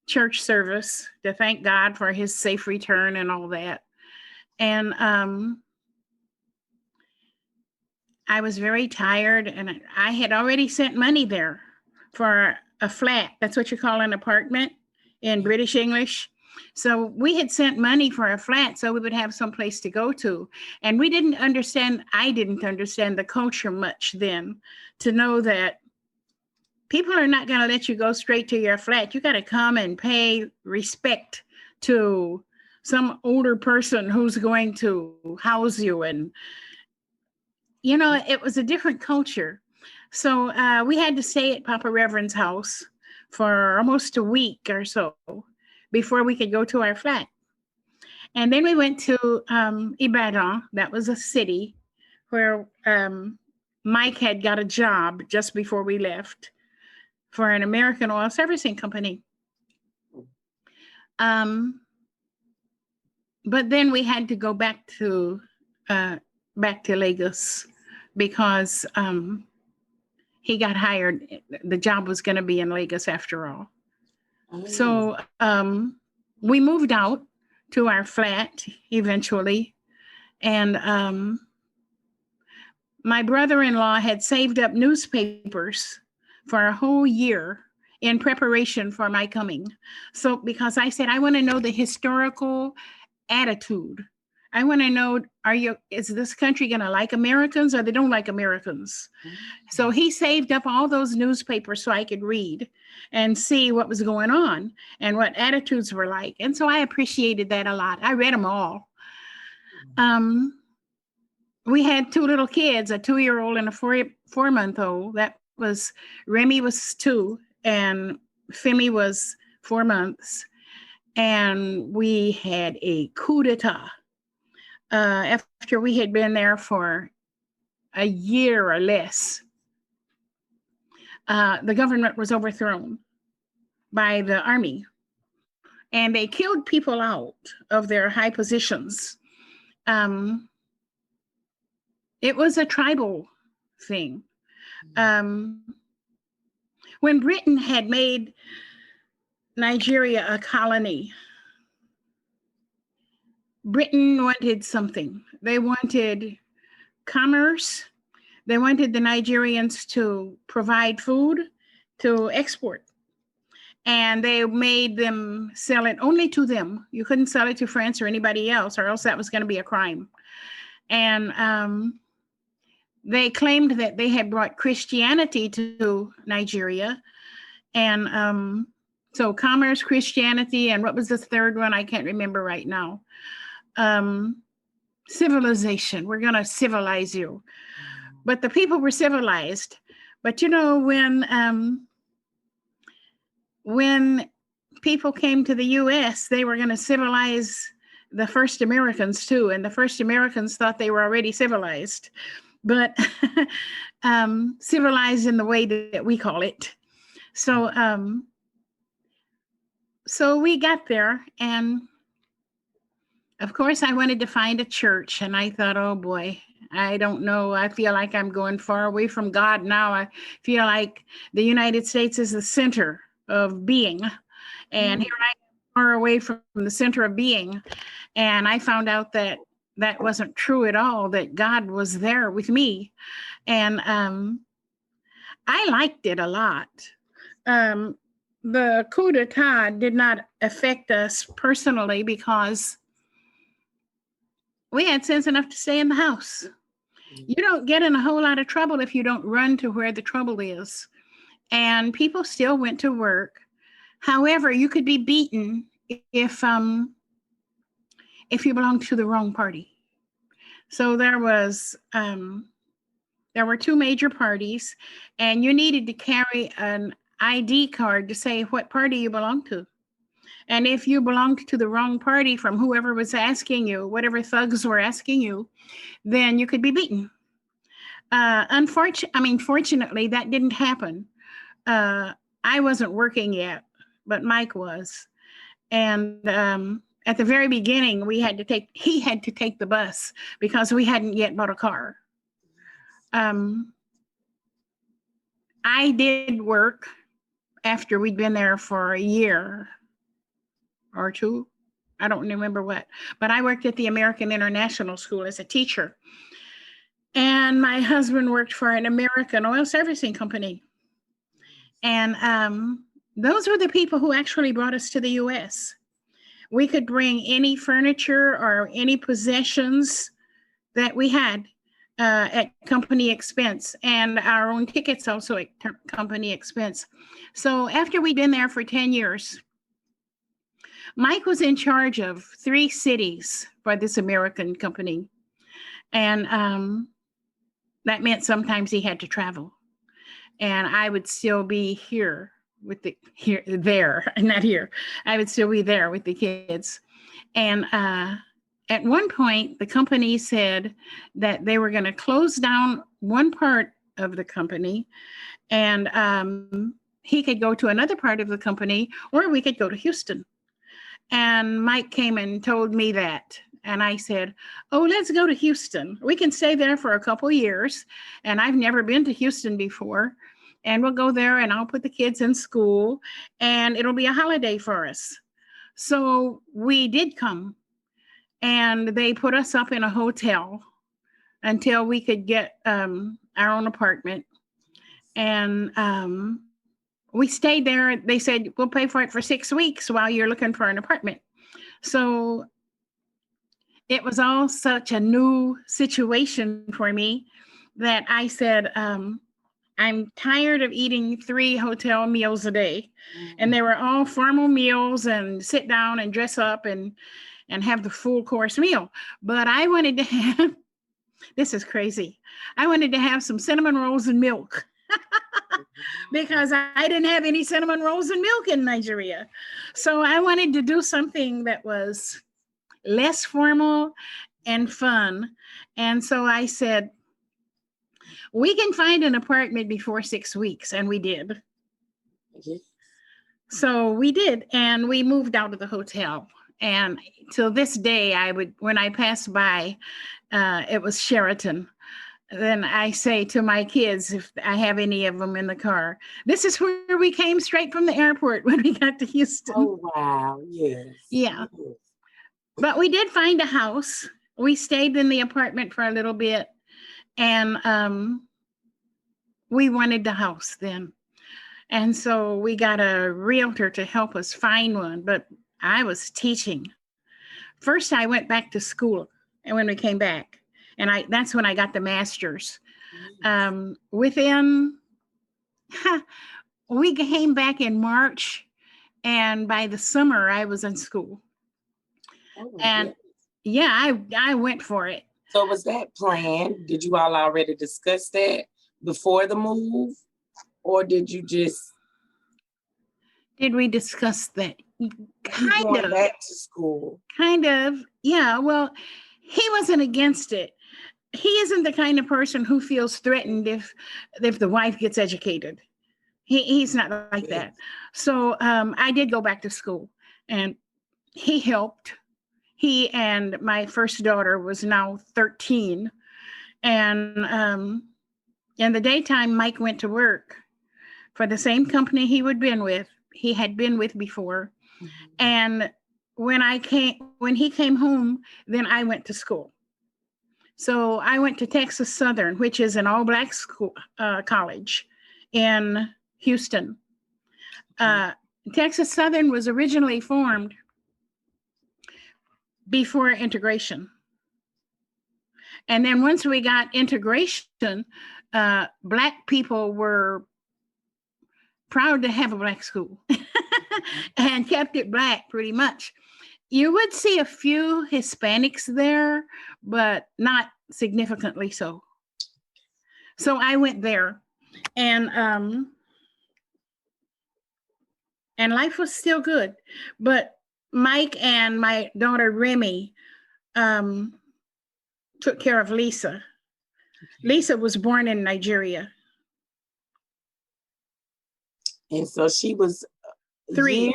B: church service to thank God for his safe return and all that. And I was very tired, and I had already sent money there for a flat. That's what you call an apartment in British English. So we had sent money for a flat so we would have some place to go to. And I didn't understand the culture much then, to know that people are not going to let you go straight to your flat. You got to come and pay respect to some older person who's going to house you. And, you know, it was a different culture. So we had to stay at Papa Reverend's house for almost a week or so before we could go to our flat. And then we went to Ibadan. That was a city where Mike had got a job just before we left for an American oil servicing company. But then we had to go back to Lagos because he got hired. The job was going to be in Lagos after all. Oh. So we moved out to our flat eventually. And my brother-in-law had saved up newspapers for a whole year in preparation for my coming. So because I said, I want to know the historical attitude. I want to know, is this country going to like Americans or they don't like Americans? Mm-hmm. So he saved up all those newspapers so I could read and see what was going on and what attitudes were like. And so I appreciated that a lot. I read them all. We had two little kids, a 2-year-old and a 4-month-old. That was, Remy was 2 and Femi was 4 months. And we had a coup d'etat. After we had been there for a year or less, the government was overthrown by the army, and they killed people out of their high positions. It was a tribal thing. When Britain had made Nigeria a colony, Britain wanted something. They wanted commerce. They wanted the Nigerians to provide food to export. And they made them sell it only to them. You couldn't sell it to France or anybody else, or else that was going to be a crime. And they claimed that they had brought Christianity to Nigeria. And so commerce, Christianity, and what was the third one? I can't remember right now. Civilization. We're going to civilize you. But the people were civilized. But you know, when people came to the U.S., they were going to civilize the first Americans too. And the first Americans thought they were already civilized, but civilized in the way that we call it. So we got there, and of course I wanted to find a church, and I thought, oh boy, I don't know. I feel like I'm going far away from God now. I feel like the United States is the center of being, and here I am far away from the center of being. And I found out that that wasn't true at all, that God was there with me. And I liked it a lot. The coup d'etat did not affect us personally because we had sense enough to stay in the house. You don't get in a whole lot of trouble if you don't run to where the trouble is. And people still went to work. However, you could be beaten if you belonged to the wrong party. So there were 2 major parties, and you needed to carry an ID card to say what party you belonged to. And if you belonged to the wrong party from whoever was asking you, whatever thugs were asking you, then you could be beaten. Fortunately, that didn't happen. I wasn't working yet, but Mike was. And at the very beginning, he had to take the bus because we hadn't yet bought a car. I did work after we'd been there for a year or two. I don't remember what, but I worked at the American International School as a teacher. And my husband worked for an American oil servicing company. And those were the people who actually brought us to the US. We could bring any furniture or any possessions that we had at company expense, and our own tickets also at company expense. So after we'd been there for 10 years, Mike was in charge of 3 cities for this American company. And that meant sometimes he had to travel. And I would still be not here. I would still be there with the kids. And at one point, the company said that they were going to close down one part of the company, and he could go to another part of the company, or we could go to Houston. And Mike came and told me that. And I said, oh, let's go to Houston. We can stay there for a couple of years. And I've never been to Houston before. And we'll go there and I'll put the kids in school and it'll be a holiday for us. So we did come, and they put us up in a hotel until we could get our own apartment. And we stayed there. They said, we'll pay for it for 6 weeks while you're looking for an apartment. So it was all such a new situation for me that I said, I'm tired of eating 3 hotel meals a day. And they were all formal meals and sit down and dress up and have the full course meal. But I wanted to have, this is crazy, I wanted to have some cinnamon rolls and milk because I didn't have any cinnamon rolls and milk in Nigeria. So I wanted to do something that was less formal and fun. And so I said, we can find an apartment before 6 weeks. And we did. Mm-hmm. So we did. And we moved out of the hotel. And till this day, when I pass by, it was Sheraton. Then I say to my kids, if I have any of them in the car, this is where we came straight from the airport when we got to Houston.
A: Oh, wow. Yes.
B: Yeah.
A: Yes.
B: But we did find a house. We stayed in the apartment for a little bit. And we wanted the house then. And so we got a realtor to help us find one. But I was teaching. First, I went back to school. And when we came back, and that's when I got the master's. We came back in March. And by the summer, I was in school. Oh, and yeah, I went for it.
A: So was that planned? Did you all already discuss that before the move? Or did you just...
B: Did we discuss that?
A: Kind of. Back to school.
B: Kind of. Yeah, well, he wasn't against it. He isn't the kind of person who feels threatened if the wife gets educated. He's not like that. So I did go back to school, and he helped. He and my first daughter was now 13. And in the daytime, Mike went to work for the same company he had been with before. Mm-hmm. And when he came home, then I went to school. So I went to Texas Southern, which is an all-black school, college in Houston. Texas Southern was originally formed before integration. And then once we got integration, Black people were proud to have a Black school and kept it Black pretty much. You would see a few Hispanics there, but not significantly so. So I went there, and life was still good. But Mike and my daughter Remy took care of Lisa. Lisa was born in Nigeria.
A: And so she was
B: 3.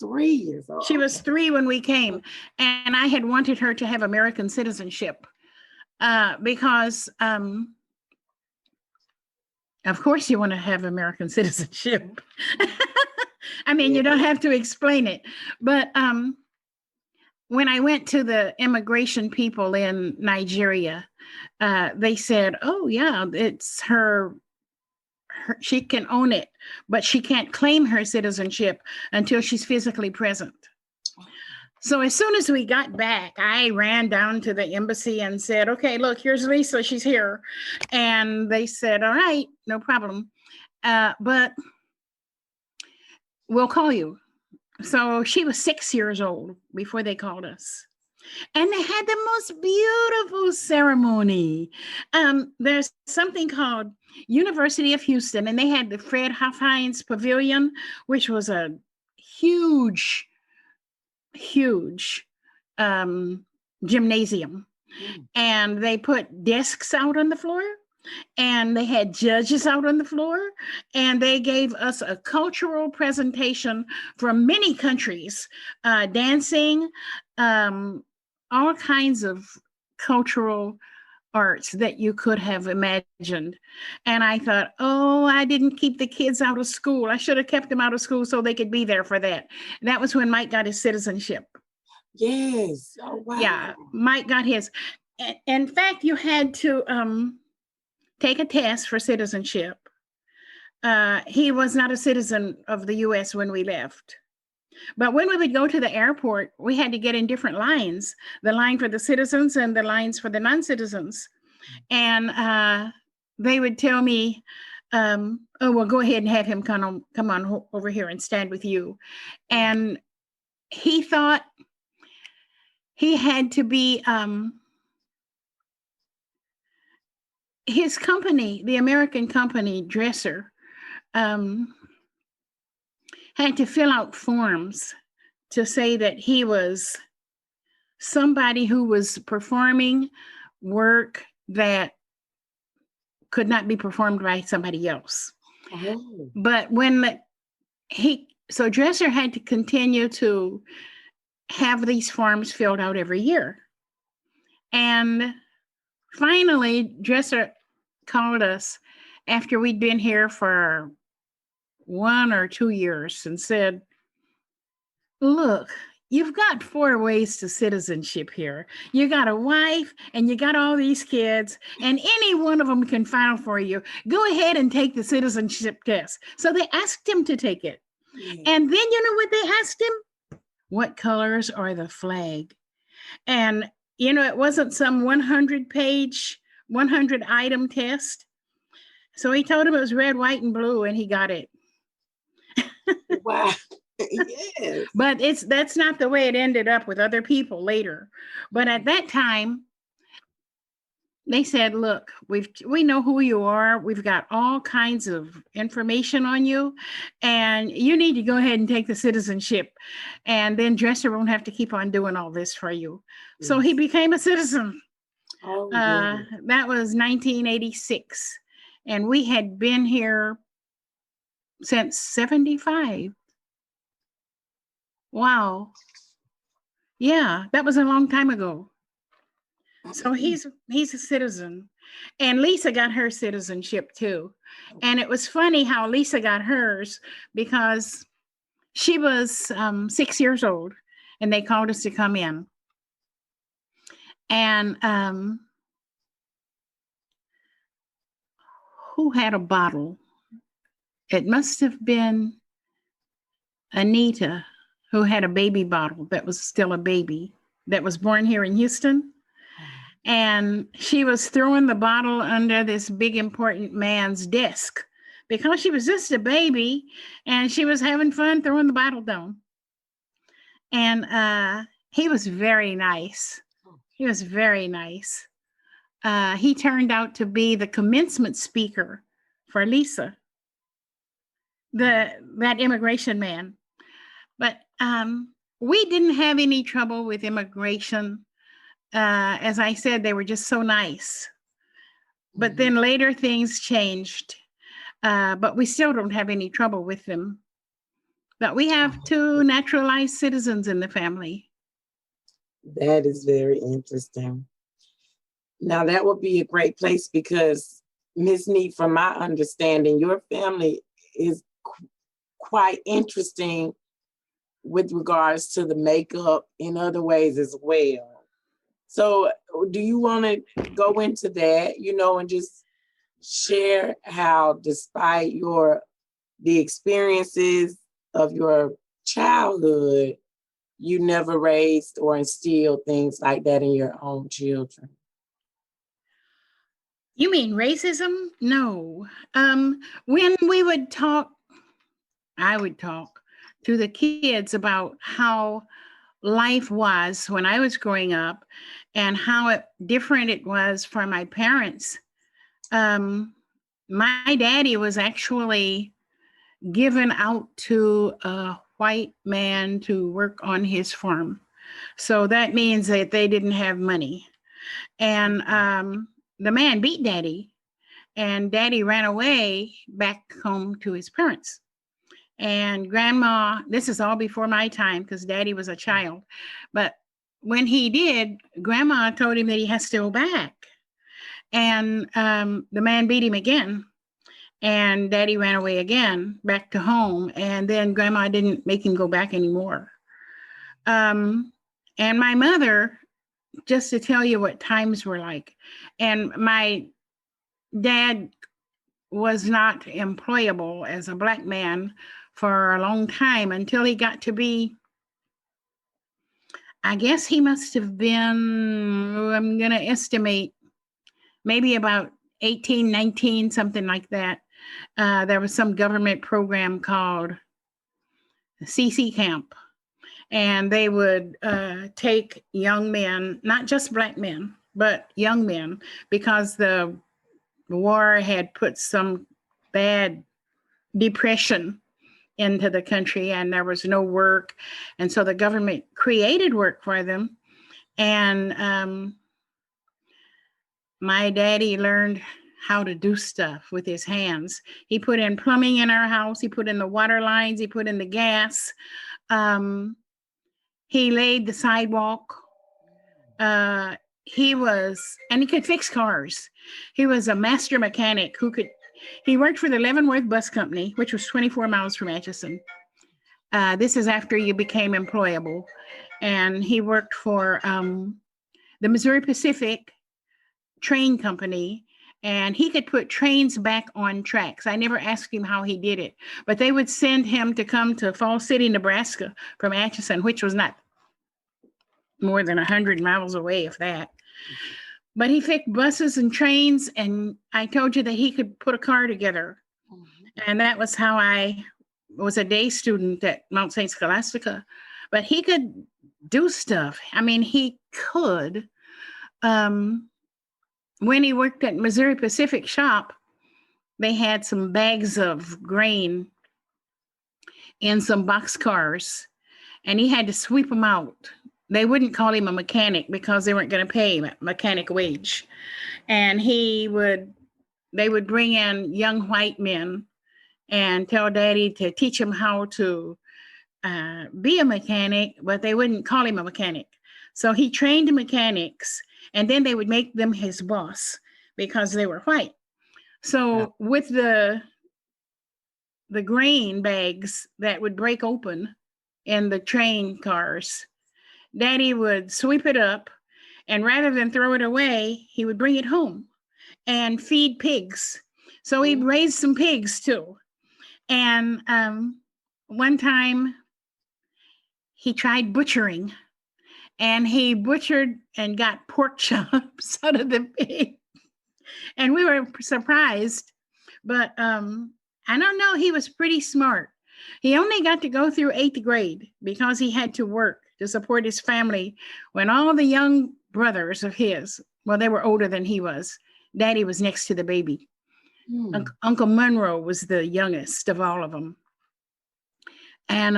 A: 3 years old.
B: She was 3 when we came, and I had wanted her to have American citizenship because, of course, you want to have American citizenship. I mean, you don't have to explain it. But when I went to the immigration people in Nigeria, they said, "Oh, yeah, it's her. She can own it, but she can't claim her citizenship until she's physically present." So as soon as we got back, I ran down to the embassy and said, "Okay, look, here's Lisa. She's here." And they said, "All right, no problem. But we'll call you." So she was 6 years old before they called us. And they had the most beautiful ceremony. There's something called University of Houston, and they had the Fred Hines Pavilion, which was a huge gymnasium. And they put desks out on the floor, and they had judges out on the floor, and they gave us a cultural presentation from many countries, dancing, all kinds of cultural arts that you could have imagined. And I thought, oh, I didn't keep the kids out of school. I should have kept them out of school so they could be there for that. And that was when Mike got his citizenship.
A: Yes. Oh, wow.
B: Yeah, Mike got his. In fact, you had to take a test for citizenship. He was not a citizen of the U.S. when we left. But when we would go to the airport, we had to get in different lines, the line for the citizens and the lines for the non-citizens. And they would tell me, oh, well, go ahead and have him come on over here and stand with you. And he thought he had to be, his company, the American company, Dresser, had to fill out forms to say that he was somebody who was performing work that could not be performed by somebody else.
A: Oh.
B: But so Dresser had to continue to have these forms filled out every year. And finally, Dresser called us after we'd been here for 1 or 2 years and said, "Look, you've got 4 ways to citizenship here. You got a wife and you got all these kids, and any one of them can file for you. Go ahead and take the citizenship test." So they asked him to take it.
A: Yeah.
B: And then you know what they asked him? What colors are the flag? And, it wasn't some 100-page, 100-item test. So he told him it was red, white, and blue, and he got it.
A: Wow. Yes.
B: But that's not the way it ended up with other people later. But at that time, they said, "Look, we know who you are. We've got all kinds of information on you, and you need to go ahead and take the citizenship. And then Dresser won't have to keep on doing all this for you." Yes. So he became a citizen.
A: Oh, yeah.
B: That was 1986. And we had been here since 1975. Wow. Yeah, that was a long time ago. So he's a citizen. And Lisa got her citizenship too. And it was funny how Lisa got hers because she was 6 years old and they called us to come in. And who had a bottle? It must have been Anita, who had a baby bottle that was still a baby, that was born here in Houston. And she was throwing the bottle under this big, important man's desk because she was just a baby and she was having fun throwing the bottle down. And he was very nice. He was very nice. He turned out to be the commencement speaker for Lisa, that immigration man. But we didn't have any trouble with immigration. As I said, they were just so nice. But then later things changed. But we still don't have any trouble with them. But we have 2 naturalized citizens in the family.
A: That is very interesting. Now, that would be a great place because, Ms. Neat, from my understanding, your family is quite interesting with regards to the makeup in other ways as well. So do you want to go into that, and just share how, despite the experiences of your childhood, you never raised or instilled things like that in your own children?
B: You mean racism? No. When we would talk, I would talk to the kids about how life was when I was growing up and how different it was for my parents. My daddy was actually given out to a white man to work on his farm. So that means that they didn't have money. And the man beat daddy, and daddy ran away back home to his parents. And grandma, this is all before my time because daddy was a child. But when he did, grandma told him that he has to go back. And the man beat him again. And daddy ran away again back to home. And then grandma didn't make him go back anymore. And my mother, just to tell you what times were like, and my dad was not employable as a Black man for a long time until he got to be, I guess he must have been, I'm going to estimate, maybe about 18, 19, something like that. There was some government program called CC Camp, and they would take young men, not just Black men, but young men, because the war had put some bad depression into the country and there was no work. And so the government created work for them. And my daddy learned how to do stuff with his hands. He put in plumbing in our house. He put in the water lines. He put in the gas. He laid the sidewalk. And he could fix cars. He was a master mechanic he worked for the Leavenworth Bus Company, which was 24 miles from Atchison. This is after you became employable. And he worked for the Missouri Pacific Train Company, and he could put trains back on tracks. I never asked him how he did it, but they would send him to come to Falls City, Nebraska from Atchison, which was not more than 100 miles away, if that. But he fixed buses and trains, and I told you that he could put a car together. And that was how I was a day student at Mount St. Scholastica. But he could do stuff. I mean, he could. When he worked at Missouri Pacific Shop, they had some bags of grain in some boxcars, and he had to sweep them out. They wouldn't call him a mechanic because they weren't going to pay him a mechanic wage. And they would bring in young white men and tell daddy to teach him how to be a mechanic, but they wouldn't call him a mechanic. So he trained mechanics, and then they would make them his boss because they were white. So with the grain bags that would break open in the train cars, daddy would sweep it up, and rather than throw it away, he would bring it home and feed pigs. So he raised some pigs too. And one time he tried butchering, and he butchered and got pork chops out of the pig. And we were surprised, but I don't know, he was pretty smart. He only got to go through 8th grade because he had to work to support his family when all the young brothers of his, well, they were older than he was. Daddy was next to the baby. Uncle Monroe was the youngest of all of them. And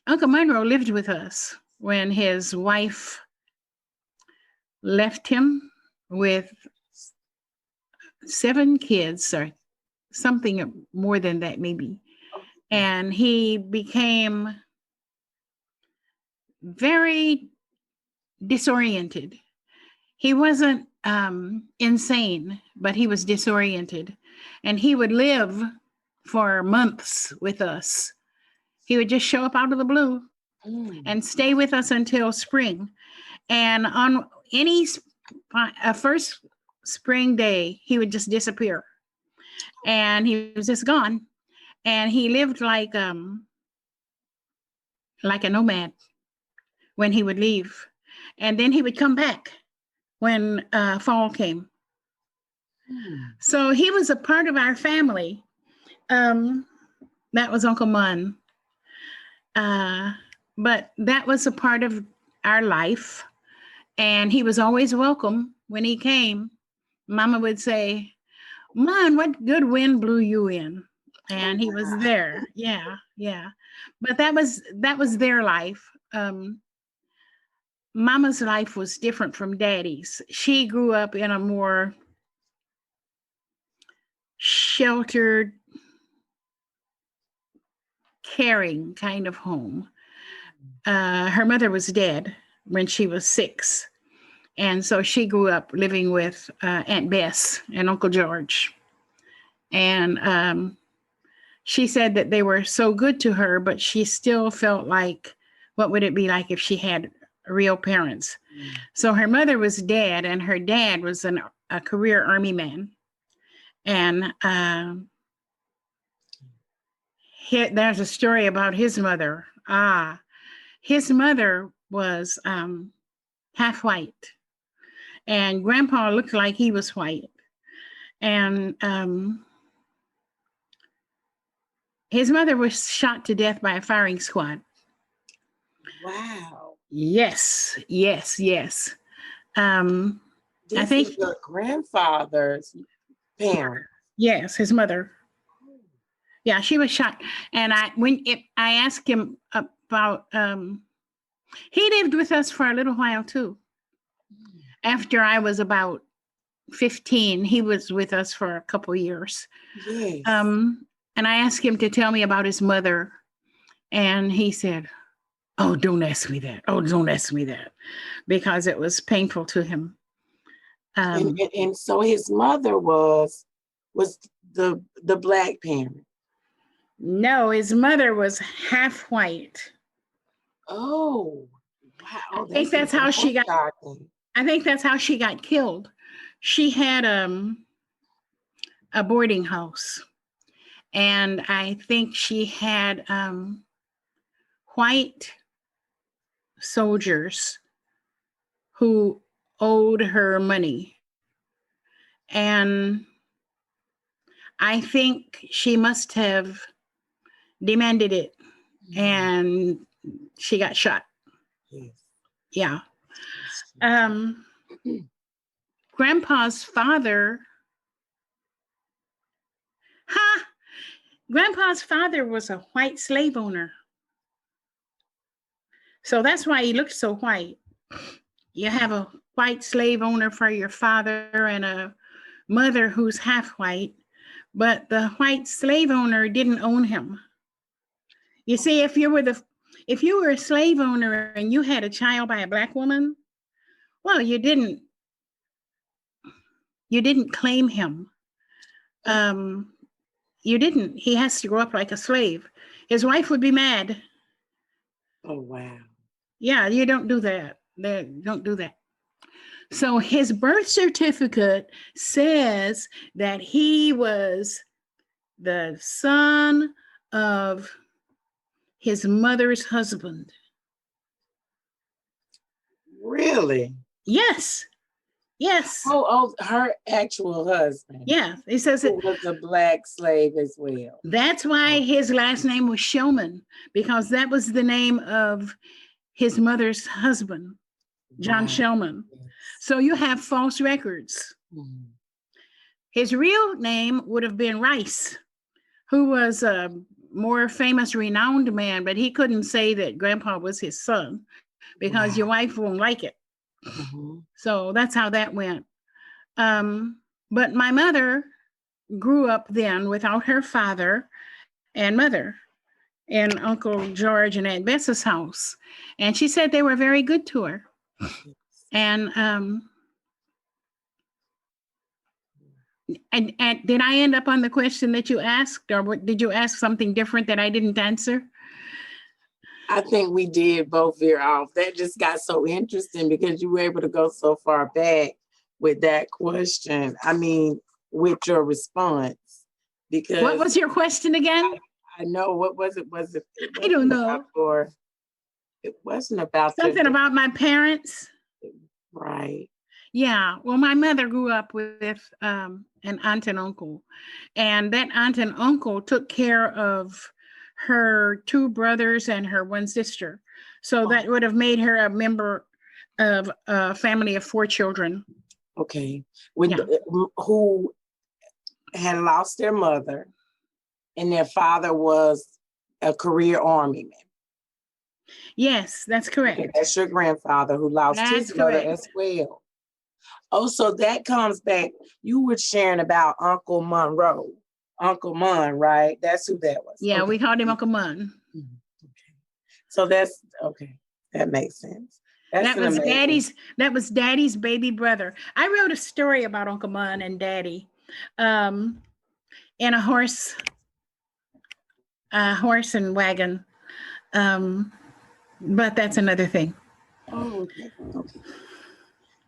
B: Uncle Monroe lived with us when his wife left him with 7 kids or something more than that, maybe. And he became very disoriented. He wasn't insane, but he was disoriented. And he would live for months with us. He would just show up out of the blue and stay with us until spring. And on any first spring day, he would just disappear. And he was just gone. And he lived like a nomad when he would leave. And then he would come back when fall came. So he was a part of our family. That was Uncle Mun. But that was a part of our life. And he was always welcome when he came. Mama would say, "Mun, what good wind blew you in?" And he was there. Yeah. But that was their life. Mama's life was different from Daddy's. She grew up in a more sheltered, caring kind of home. Her mother was dead when she was 6. And so she grew up living with Aunt Bess and Uncle George. And she said that they were so good to her, but she still felt like, what would it be like if she had real parents? So her mother was dead, and her dad was a career Army man. And there's a story about his mother. His mother was half white, and Grandpa looked like he was white. And his mother was shot to death by a firing squad.
A: Wow.
B: Yes.
A: This
B: I think
A: is your grandfather's parent.
B: Yes, his mother. Yeah, she was shot. And I asked him about, he lived with us for a little while too. After I was about 15, he was with us for a couple of years.
A: Yes.
B: And I asked him to tell me about his mother. And he said, "Oh, don't ask me that. Oh, don't ask me that," because it was painful to him.
A: And so his mother was the Black parent.
B: No, his mother was half white.
A: Oh, wow.
B: I think that's how she got.
A: Shocking.
B: I think that's how she got killed. She had a boarding house, and I think she had white soldiers who owed her money, and I think she must have demanded it, and she got shot.
A: Yes.
B: Yeah. Grandpa's father. Grandpa's father was a white slave owner. So that's why he looked so white. You have a white slave owner for your father and a mother who's half white, but the white slave owner didn't own him. You see, if you were a slave owner and you had a child by a Black woman, well, you didn't claim him. You didn't. He has to grow up like a slave. His wife would be mad.
A: Oh, wow.
B: Yeah, you don't do that. Don't do that. So his birth certificate says that he was the son of his mother's husband.
A: Really?
B: Yes.
A: Oh, her actual husband.
B: Yeah, he says
A: it was a Black slave as well.
B: That's why his last name was Showman, because that was the name of his mother's husband, John Shellman. Yes. So you have false records. Mm-hmm. His real name would have been Rice, who was a more famous, renowned man, but he couldn't say that Grandpa was his son because your wife won't like it. Mm-hmm. So that's how that went. But But my mother grew up then without her father and mother in Uncle George and Aunt Bess's house. And she said they were very good to her. And did I end up on the question that you asked, or did you ask something different that I didn't answer?
A: I think we did both veer off. That just got so interesting because you were able to go so far back with that question. I mean, with your response. Because
B: what was your question again?
A: I know. What was it?
B: I don't know.
A: It wasn't about
B: something about my parents.
A: Right.
B: Yeah. Well, my mother grew up with an aunt and uncle, and that aunt and uncle took care of her 2 brothers and her 1 sister. So that would have made her a member of a family of 4 children.
A: Okay. Who had lost their mother, and their father was a career Army man.
B: Yes, that's correct.
A: Okay, that's your grandfather who lost his mother as well. Oh, so that comes back. You were sharing about Uncle Monroe. Uncle Mon, right? That's who that was.
B: Yeah, okay. We called him Uncle Mon.
A: Okay. So that's okay. That makes sense.
B: That was Daddy's baby brother. I wrote a story about Uncle Mon and Daddy in a horse and wagon. But that's another thing.
A: Oh, okay. Okay.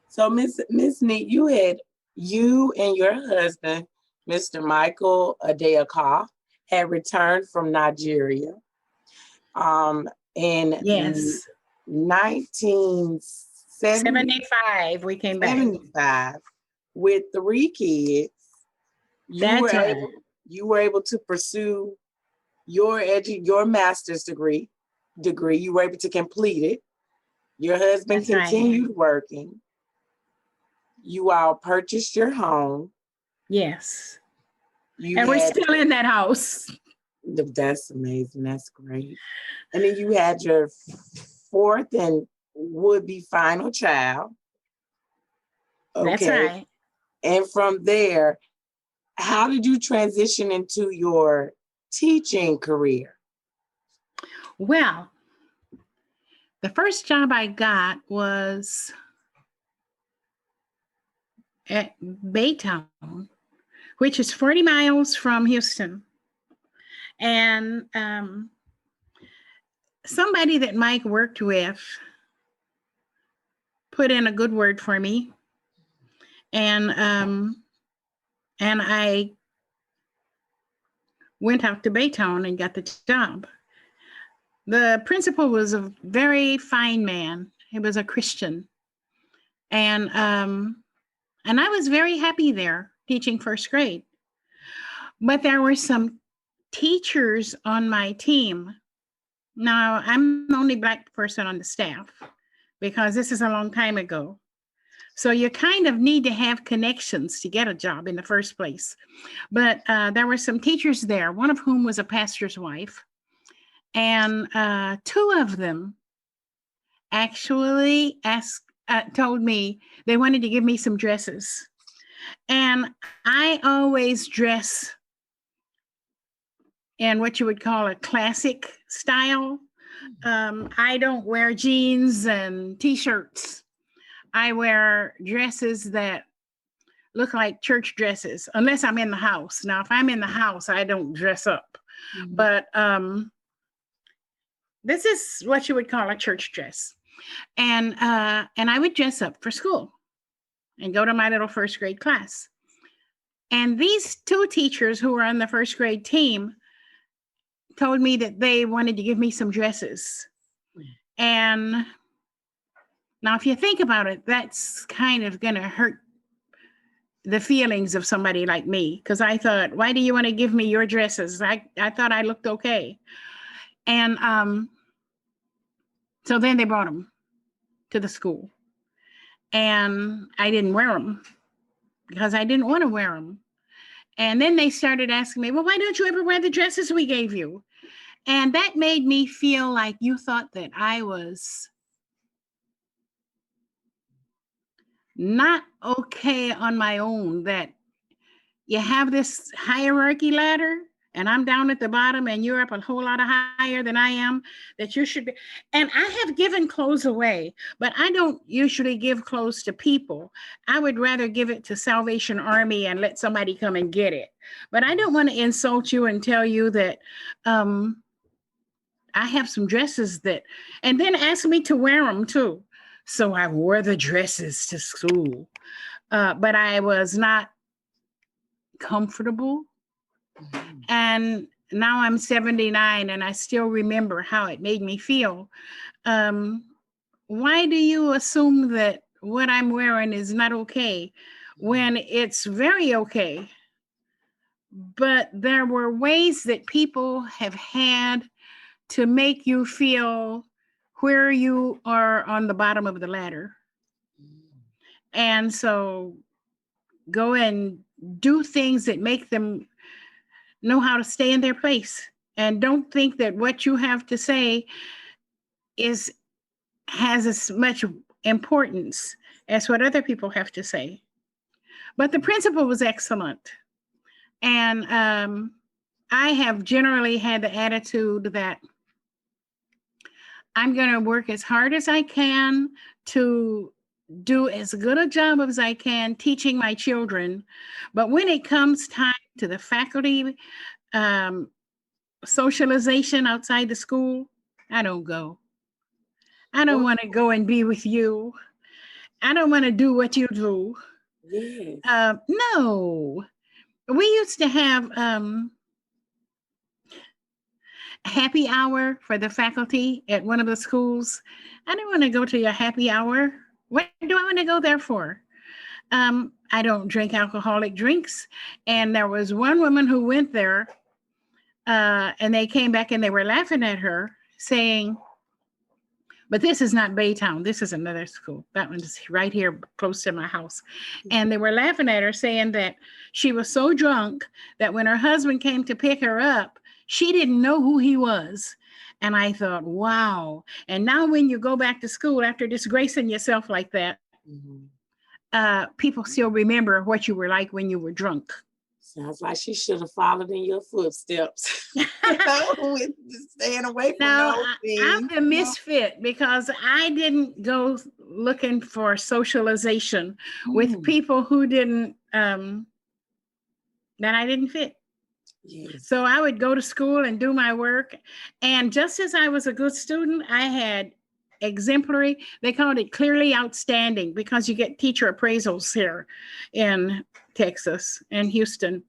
A: So Miss Neat, you and your husband, Mr. Michael Adeeko, had returned from Nigeria. In
B: 1975, we came back.
A: 75 with 3 kids. You were able to pursue your master's degree. You were able to complete it. Your husband continued working. You all purchased your home.
B: Yes. We're still in that house.
A: That's amazing. That's great. And then you had your 4th and would-be final child. Okay.
B: That's right.
A: And from there, how did you transition into your teaching career?
B: Well, the first job I got was at Baytown, which is 40 miles from Houston. And somebody that Mike worked with put in a good word for me. And I went out to Baytown and got the job. The principal was a very fine man. He was a Christian. And I was very happy there teaching 1st grade. But there were some teachers on my team. Now, I'm the only Black person on the staff because this is a long time ago. So you kind of need to have connections to get a job in the first place. But there were some teachers there, one of whom was a pastor's wife. And 2 of them actually told me they wanted to give me some dresses. And I always dress in what you would call a classic style. I don't wear jeans and T-shirts. I wear dresses that look like church dresses, unless I'm in the house. Now, if I'm in the house, I don't dress up. Mm-hmm. But this is what you would call a church dress. And I would dress up for school and go to my little 1st grade class. And these 2 teachers who were on the 1st grade team told me that they wanted to give me some dresses. And now, if you think about it, that's kind of going to hurt the feelings of somebody like me, because I thought, why do you want to give me your dresses? I thought I looked okay. And so then they brought them to the school. And I didn't wear them because I didn't want to wear them. And then they started asking me, well, why don't you ever wear the dresses we gave you? And that made me feel like you thought that I was not okay on my own, that you have this hierarchy ladder, and I'm down at the bottom and you're up a whole lot higher than I am, that you should be. And I have given clothes away, but I don't usually give clothes to people. I would rather give it to Salvation Army and let somebody come and get it. But I don't want to insult you and tell you that I have some dresses that, and then ask me to wear them too. So I wore the dresses to school, but I was not comfortable. And now I'm 79 and I still remember how it made me feel. Why do you assume that what I'm wearing is not okay when it's very okay? But there were ways that people have had to make you feel where you are on the bottom of the ladder. And so go and do things that make them know how to stay in their place. And don't think that what you have to say has as much importance as what other people have to say. But the principal was excellent. And I have generally had the attitude that I'm going to work as hard as I can to do as good a job as I can teaching my children. But when it comes time to the faculty socialization outside the school, I don't go. I don't want to go and be with you. I don't want to do what you do.
A: Yes.
B: No. We used to have happy hour for the faculty at one of the schools. I don't want to go to your happy hour. What do I want to go there for? I don't drink alcoholic drinks. And there was one woman who went there and they came back and they were laughing at her saying, but this is not Baytown. This is another school. That one's right here close to my house. And they were laughing at her saying that she was so drunk that when her husband came to pick her up, she didn't know who he was. And I thought, wow. And now when you go back to school after disgracing yourself like that, people still remember what you were like when you were drunk.
A: Sounds like she should have followed in your footsteps. With staying away from those things.
B: I'm the misfit because I didn't go looking for socialization with people who didn't, that I didn't fit.
A: Yes.
B: So I would go to school and do my work. And just as I was a good student, I had exemplary, they called it clearly outstanding because you get teacher appraisals here in Texas and Houston.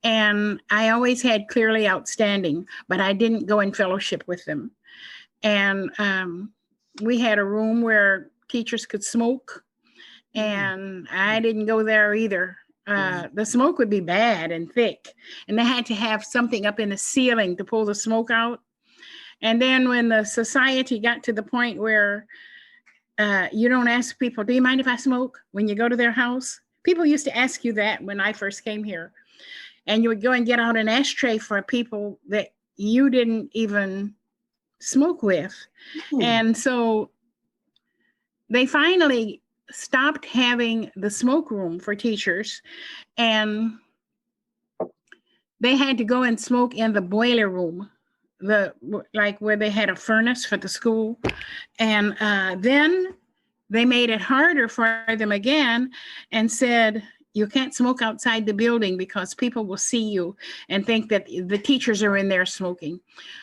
B: And I always had clearly outstanding, but I didn't go in fellowship with them. And we had a room where teachers could smoke, and I didn't go there either. The smoke would be bad and thick, and they had to have something up in the ceiling to pull the smoke out. And then when the society got to the point where you don't ask people, do you mind if I smoke when you go to their house? People used to ask you that when I first came here. And you would go and get out an ashtray for people that you didn't even smoke with. And so they finally stopped having the smoke room for teachers. And they had to go and smoke in the boiler room, like where they had a furnace for the school. And then they made it harder for them again and said, you can't smoke outside the building because people will see you and think that the teachers are in there smoking.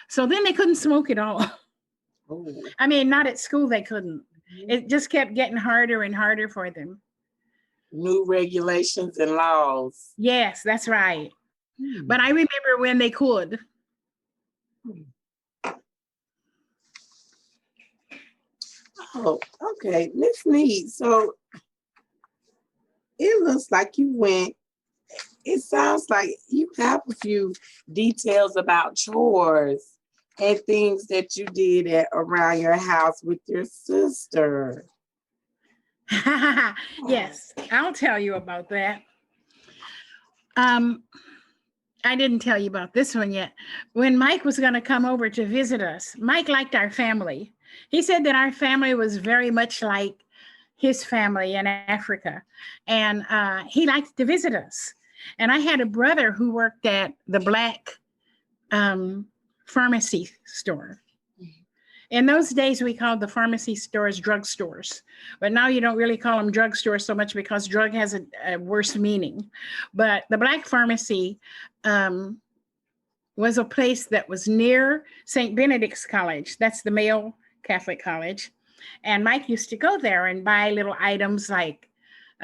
B: So then they couldn't smoke at all. I mean, not at school, they couldn't. It just kept getting harder and harder for them.
A: New regulations and laws.
B: Yes, that's right. But I remember when they could.
A: Oh, okay. Miss Neat. So it looks like you went, it sounds like you have a few details about chores and things that you did around your house with your sister.
B: Yes, I'll tell you about that. I didn't tell you about this one yet. When Mike was going to come over to visit us, Mike liked our family. He said that our family was very much like his family in Africa. And he liked to visit us. And I had a brother who worked at the black pharmacy store. In those days, we called the pharmacy stores drugstores, but now you don't really call them drugstores so much because drug has a worse meaning. But the black pharmacy was a place that was near St. Benedict's College. That's the male Catholic college. And Mike used to go there and buy little items like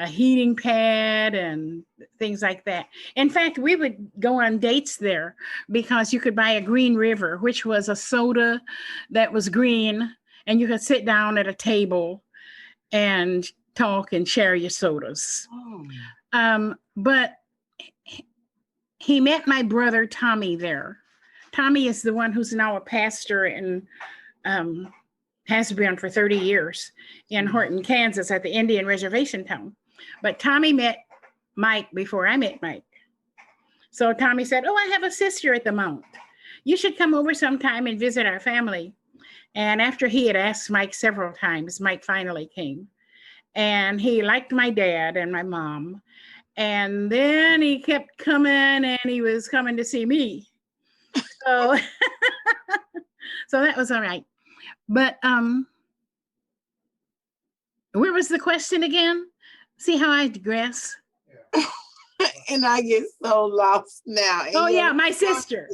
B: a heating pad and things like that. In fact, we would go on dates there because you could buy a Green River, which was a soda that was green, and you could sit down at a table and talk and share your sodas. But he met my brother Tommy there. Tommy is the one who's now a pastor and has been for 30 years in Horton, Kansas at the Indian reservation town. But Tommy met Mike before I met Mike. So Tommy said, "Oh, I have a sister at the Mount. You should come over sometime and visit our family." And after he had asked Mike several times, Mike finally came. And he liked my dad and my mom. And then he kept coming, and he was coming to see me. So, so that was all right. But where was the question again? See how I digress?
A: And I get so lost now.
B: Oh, yeah, my sister.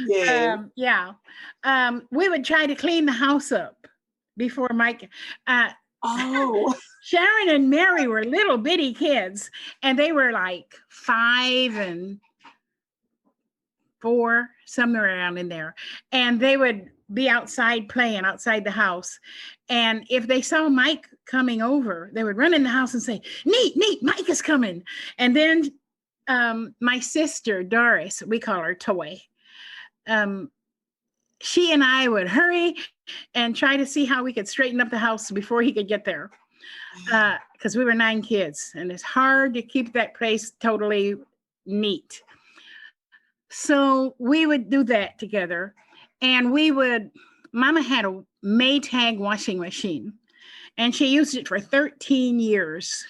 A: Yeah.
B: We would try to clean the house up before Mike. Sharon and Mary were little bitty kids, and they were like 5 and 4, somewhere around in there. And they would be outside playing outside the house. And if they saw Mike coming over, they would run in the house and say, Neat, Mike is coming. And then my sister, Doris, we call her Toy, she and I would hurry and try to see how we could straighten up the house before he could get there. Because we were 9 kids, and it's hard to keep that place totally neat. So we would do that together. And Mama had a Maytag washing machine, and she used it for 13 years.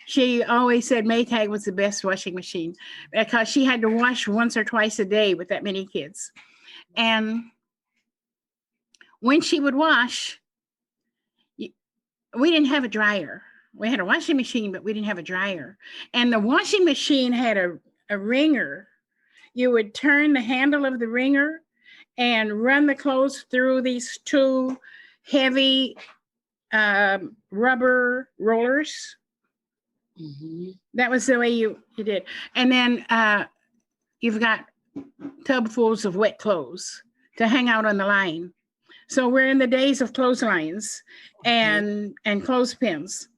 B: She always said Maytag was the best washing machine because she had to wash once or twice a day with that many kids. And when she would wash, we didn't have a dryer. We had a washing machine, but we didn't have a dryer. And the washing machine had a wringer. You would turn the handle of the wringer and run the clothes through these 2 heavy rubber rollers. Mm-hmm. That was the way you did. And then you've got tubfuls of wet clothes to hang out on the line. So we're in the days of clotheslines and clothespins.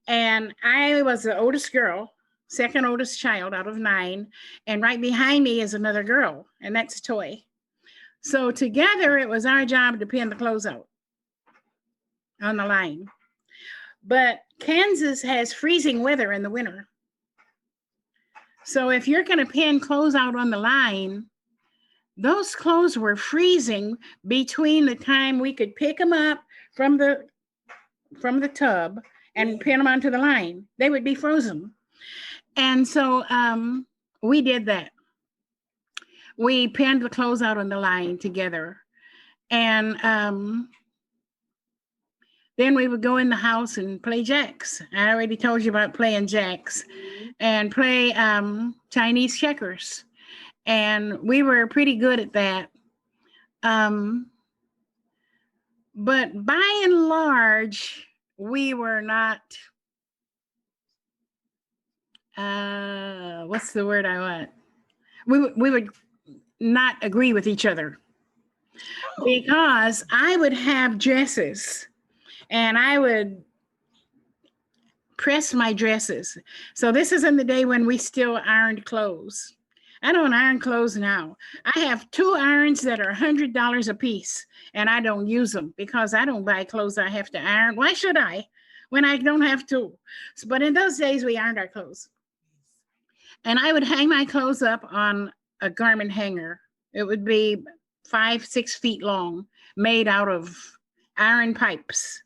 B: And I was the oldest girl, second oldest child out of 9. And right behind me is another girl, and that's Toy. So together, it was our job to pin the clothes out on the line. But Kansas has freezing weather in the winter. So if you're going to pin clothes out on the line, those clothes were freezing between the time we could pick them up from the tub and pin them onto the line. They would be frozen. And so we did that. We pinned the clothes out on the line together. And then we would go in the house and play jacks. I already told you about playing jacks and play Chinese checkers. And we were pretty good at that. But by and large, we were not, what's the word I want? We would not agree with each other because I would have dresses and I would press my dresses. So this is in the day when we still ironed clothes. I don't iron clothes now. I have 2 irons that are $100 a piece, and I don't use them because I don't buy clothes I have to iron. Why should I when I don't have to? But in those days, we ironed our clothes. And I would hang my clothes up on a garment hanger. It would be 5-6 feet long, made out of iron pipes.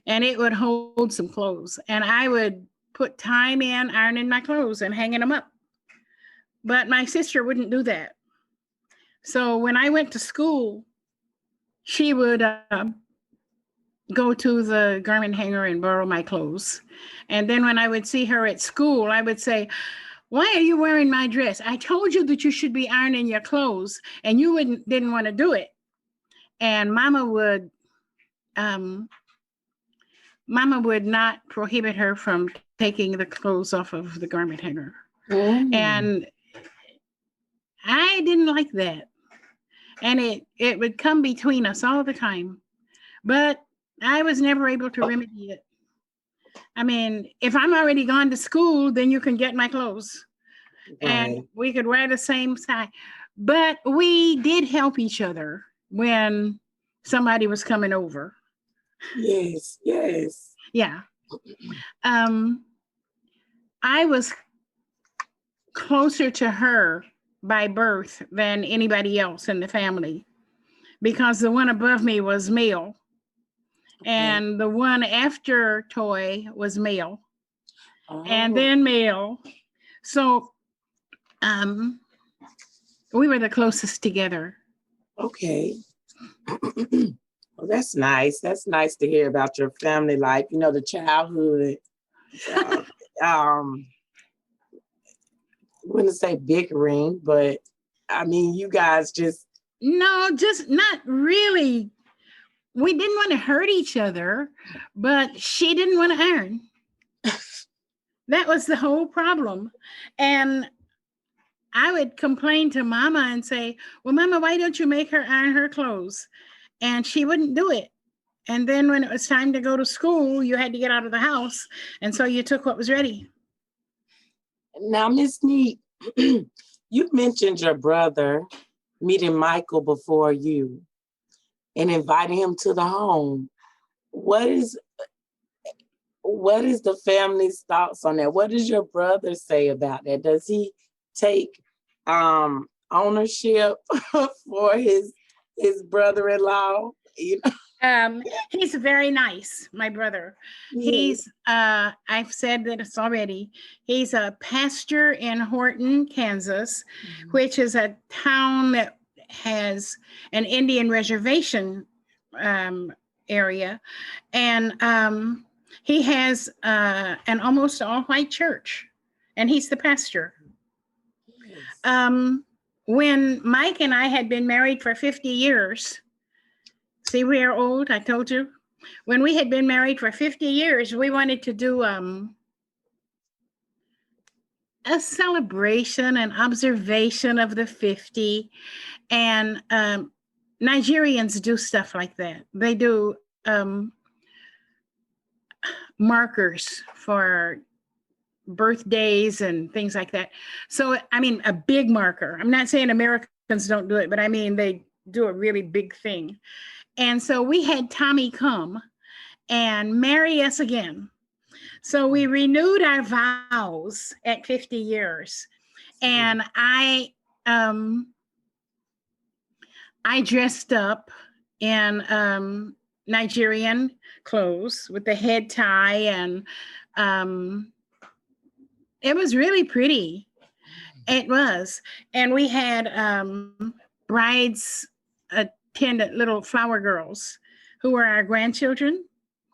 B: And it would hold some clothes. And I would put time in ironing my clothes and hanging them up. But my sister wouldn't do that. So when I went to school, she would go to the garment hanger and borrow my clothes. And then when I would see her at school, I would say, why are you wearing my dress? I told you that you should be ironing your clothes and you didn't want to do it. And Mama would not prohibit her from taking the clothes off of the garment hanger. And I didn't like that. And it would come between us all the time. But I was never able to remedy it. I mean, if I'm already gone to school, then you can get my clothes. Right. And we could wear the same size. But we did help each other when somebody was coming over.
A: Yes, yes.
B: Yeah. I was closer to her by birth than anybody else in the family because the one above me was male. Okay. And the one after Toy was male. Oh. And then male. So we were the closest together.
A: Okay. Well, that's nice. That's nice to hear about your family life, you know, the childhood. I wouldn't say bickering, but I mean, you guys just.
B: No, just not really. We didn't want to hurt each other, but she didn't want to iron. That was the whole problem. And I would complain to Mama and say, well, Mama, why don't you make her iron her clothes? And she wouldn't do it. And then when it was time to go to school, you had to get out of the house. And so you took what was ready.
A: Now, Miss Neat, you mentioned your brother meeting Michael before you and inviting him to the home. What is the family's thoughts on that? What does your brother say about that? Does he take ownership for his brother-in-law? You know?
B: He's very nice, my brother. Yeah. He's I've said this already. He's a pastor in Horton, Kansas, which is a town that has an Indian reservation area, and he has an almost all-white church, and he's the pastor. Yes. When Mike and I had been married for 50 years, see, we are old, I told you. When we had been married for 50 years, we wanted to do a celebration, an observation of the 50. And Nigerians do stuff like that. They do markers for birthdays and things like that. So, I mean, a big marker. I'm not saying Americans don't do it, but I mean, they do a really big thing. And so we had Tommy come and marry us again. So we renewed our vows at 50 years. And I dressed up in Nigerian clothes with the head tie, and it was really pretty. It was. And we had brides attendant, little flower girls who were our grandchildren.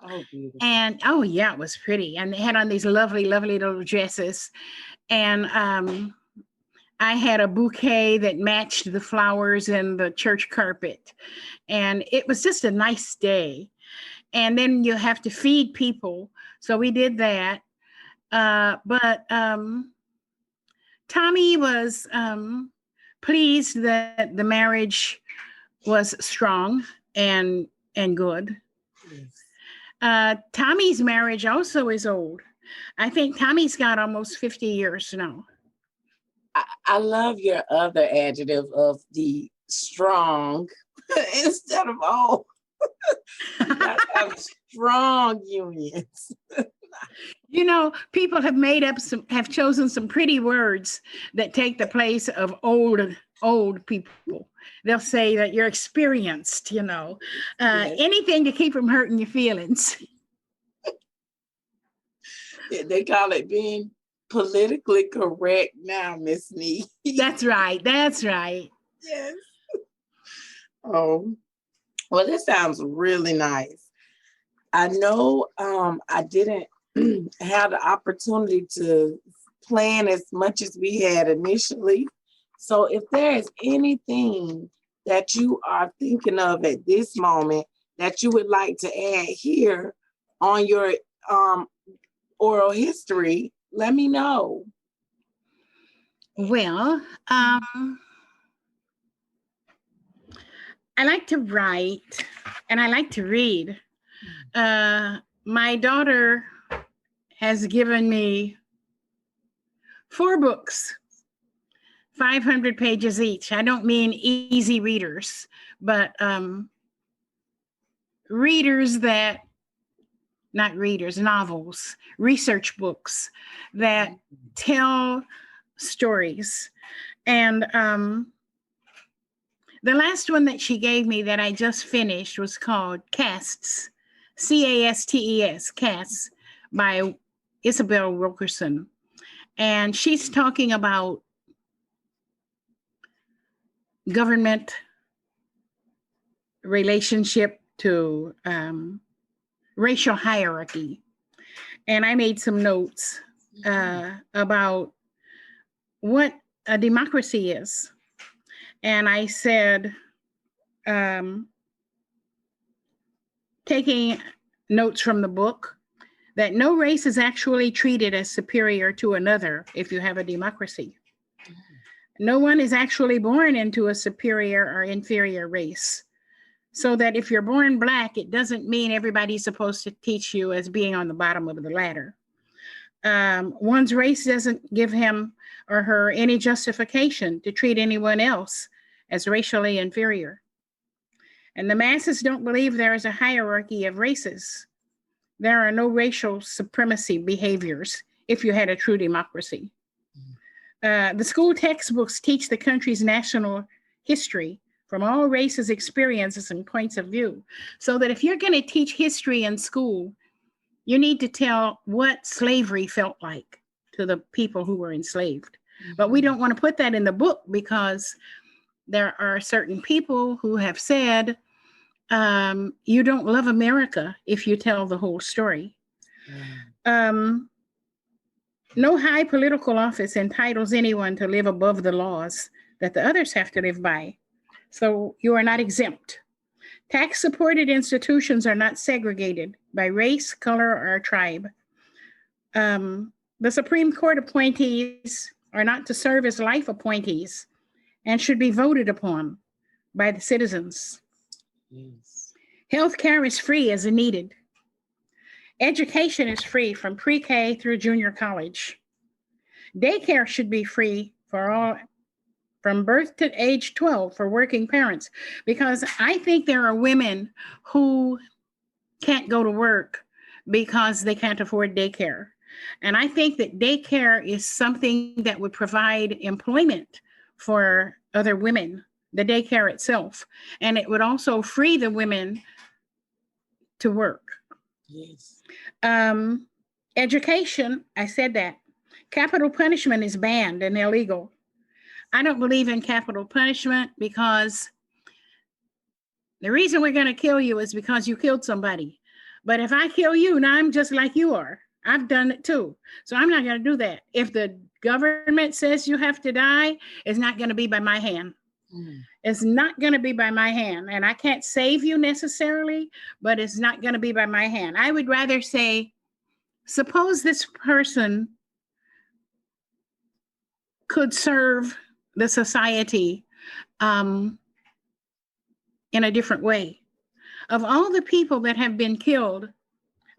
A: Oh, beautiful.
B: And oh yeah, it was pretty. And they had on these lovely, lovely little dresses. And I had a bouquet that matched the flowers and the church carpet. And it was just a nice day. And then you have to feed people. So we did that. But Tommy was pleased that the marriage was strong and good. Yes. Tommy's marriage also is old. I think Tommy's got almost 50 years now.
A: I love your other adjective of the strong instead of old. Have strong unions.
B: You know, people have have chosen some pretty words that take the place of old people. They'll say that you're experienced, you know, yes. Anything to keep from hurting your feelings.
A: They call it being politically correct now, Miss Nee.
B: That's right. That's right.
A: Yes. Oh, well, this sounds really nice. I know I didn't have the opportunity to plan as much as we had initially. So if there is anything that you are thinking of at this moment that you would like to add here on your oral history, let me know.
B: Well, I like to write and I like to read. My daughter has given me 4 books, 500 pages each. I don't mean easy readers, but readers that, not readers, novels, research books that tell stories. And the last one that she gave me that I just finished was called Casts, Castes, Casts, by Isabel Wilkerson. And she's talking about government relationship to racial hierarchy. And I made some notes about what a democracy is. And I said, taking notes from the book, that no race is actually treated as superior to another if you have a democracy. No one is actually born into a superior or inferior race. So that if you're born Black, it doesn't mean everybody's supposed to teach you as being on the bottom of the ladder. One's race doesn't give him or her any justification to treat anyone else as racially inferior. And the masses don't believe there is a hierarchy of races. There are no racial supremacy behaviors if you had a true democracy. The school textbooks teach the country's national history from all races, experiences, and points of view. So that if you're going to teach history in school, you need to tell what slavery felt like to the people who were enslaved. But we don't want to put that in the book because there are certain people who have said, you don't love America if you tell the whole story. No high political office entitles anyone to live above the laws that the others have to live by. So you are not exempt. Tax-supported institutions are not segregated by race, color, or tribe. The Supreme Court appointees are not to serve as life appointees and should be voted upon by the citizens. Yes. Healthcare is free as needed. Education is free from pre-K through junior college. Daycare should be free for all from birth to age 12 for working parents, because I think there are women who can't go to work because they can't afford daycare. And I think that daycare is something that would provide employment for other women, the daycare itself. And it would also free the women to work. Yes. Education, I said that. Capital punishment is banned and illegal. I don't believe in capital punishment because the reason we're going to kill you is because you killed somebody. But if I kill you, now I'm just like you are. I've done it too. So I'm not going to do that. If the government says you have to die, it's not going to be by my hand. It's not going to be by my hand. And I can't save you necessarily, but it's not going to be by my hand. I would rather say, suppose this person could serve the society in a different way. Of all the people that have been killed,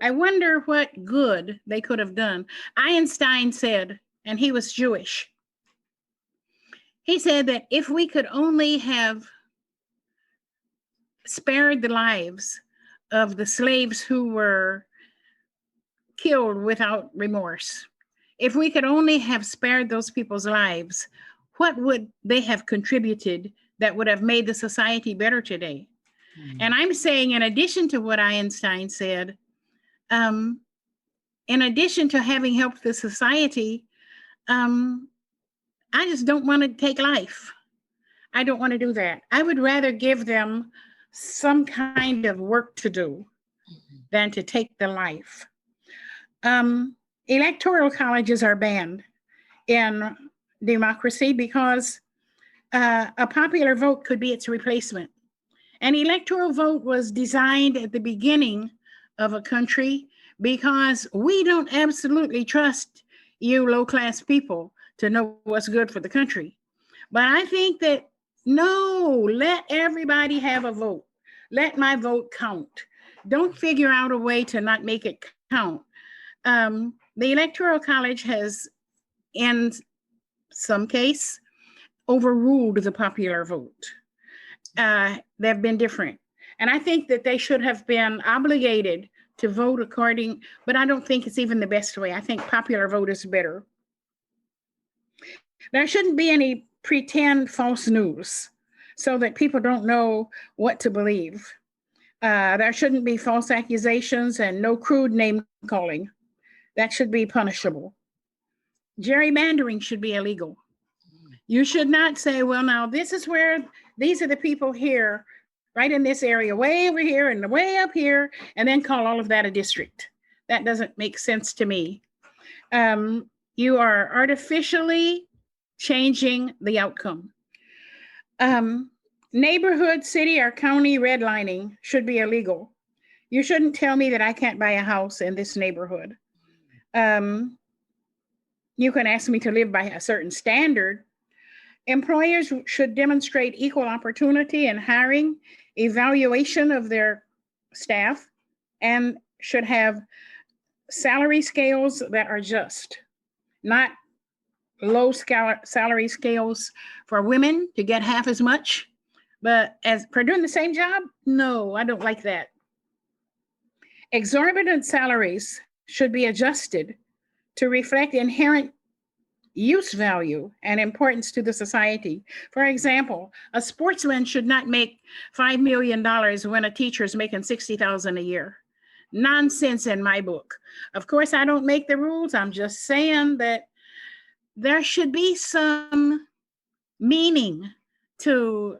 B: I wonder what good they could have done. Einstein said, and he was Jewish, he said that if we could only have spared the lives of the slaves who were killed without remorse, if we could only have spared those people's lives, what would they have contributed that would have made the society better today? And I'm saying, in addition to what Einstein said, in addition to having helped the society, I just don't want to take life. I don't want to do that. I would rather give them some kind of work to do than to take the life. Electoral colleges are banned in democracy because a popular vote could be its replacement. An electoral vote was designed at the beginning of a country because we don't absolutely trust you low-class people to know what's good for the country. But I think that, no, let everybody have a vote. Let my vote count. Don't figure out a way to not make it count. The Electoral College has, in some case, overruled the popular vote. They've been different. And I think that they should have been obligated to vote according, but I don't think it's even the best way. I think popular vote is better. There shouldn't be any pretend false news so that people don't know what to believe. There shouldn't be false accusations and no crude name calling. That should be punishable. Gerrymandering should be illegal. You should not say, well, now this is where these are the people here, right in this area, way over here and way up here, and then call all of that a district. That doesn't make sense to me. You are artificially changing the outcome. Neighborhood, city, or county redlining should be illegal. You shouldn't tell me that I can't buy a house in this neighborhood. You can ask me to live by a certain standard. Employers should demonstrate equal opportunity in hiring, evaluation of their staff, and should have salary scales that are just, not low salary scales for women to get half as much, but as for doing the same job, no, I don't like that. Exorbitant salaries should be adjusted to reflect inherent use value and importance to the society. For example, a sportsman should not make $5 million when a teacher is making $60,000 a year. Nonsense in my book. Of course, I don't make the rules. I'm just saying that there should be some meaning to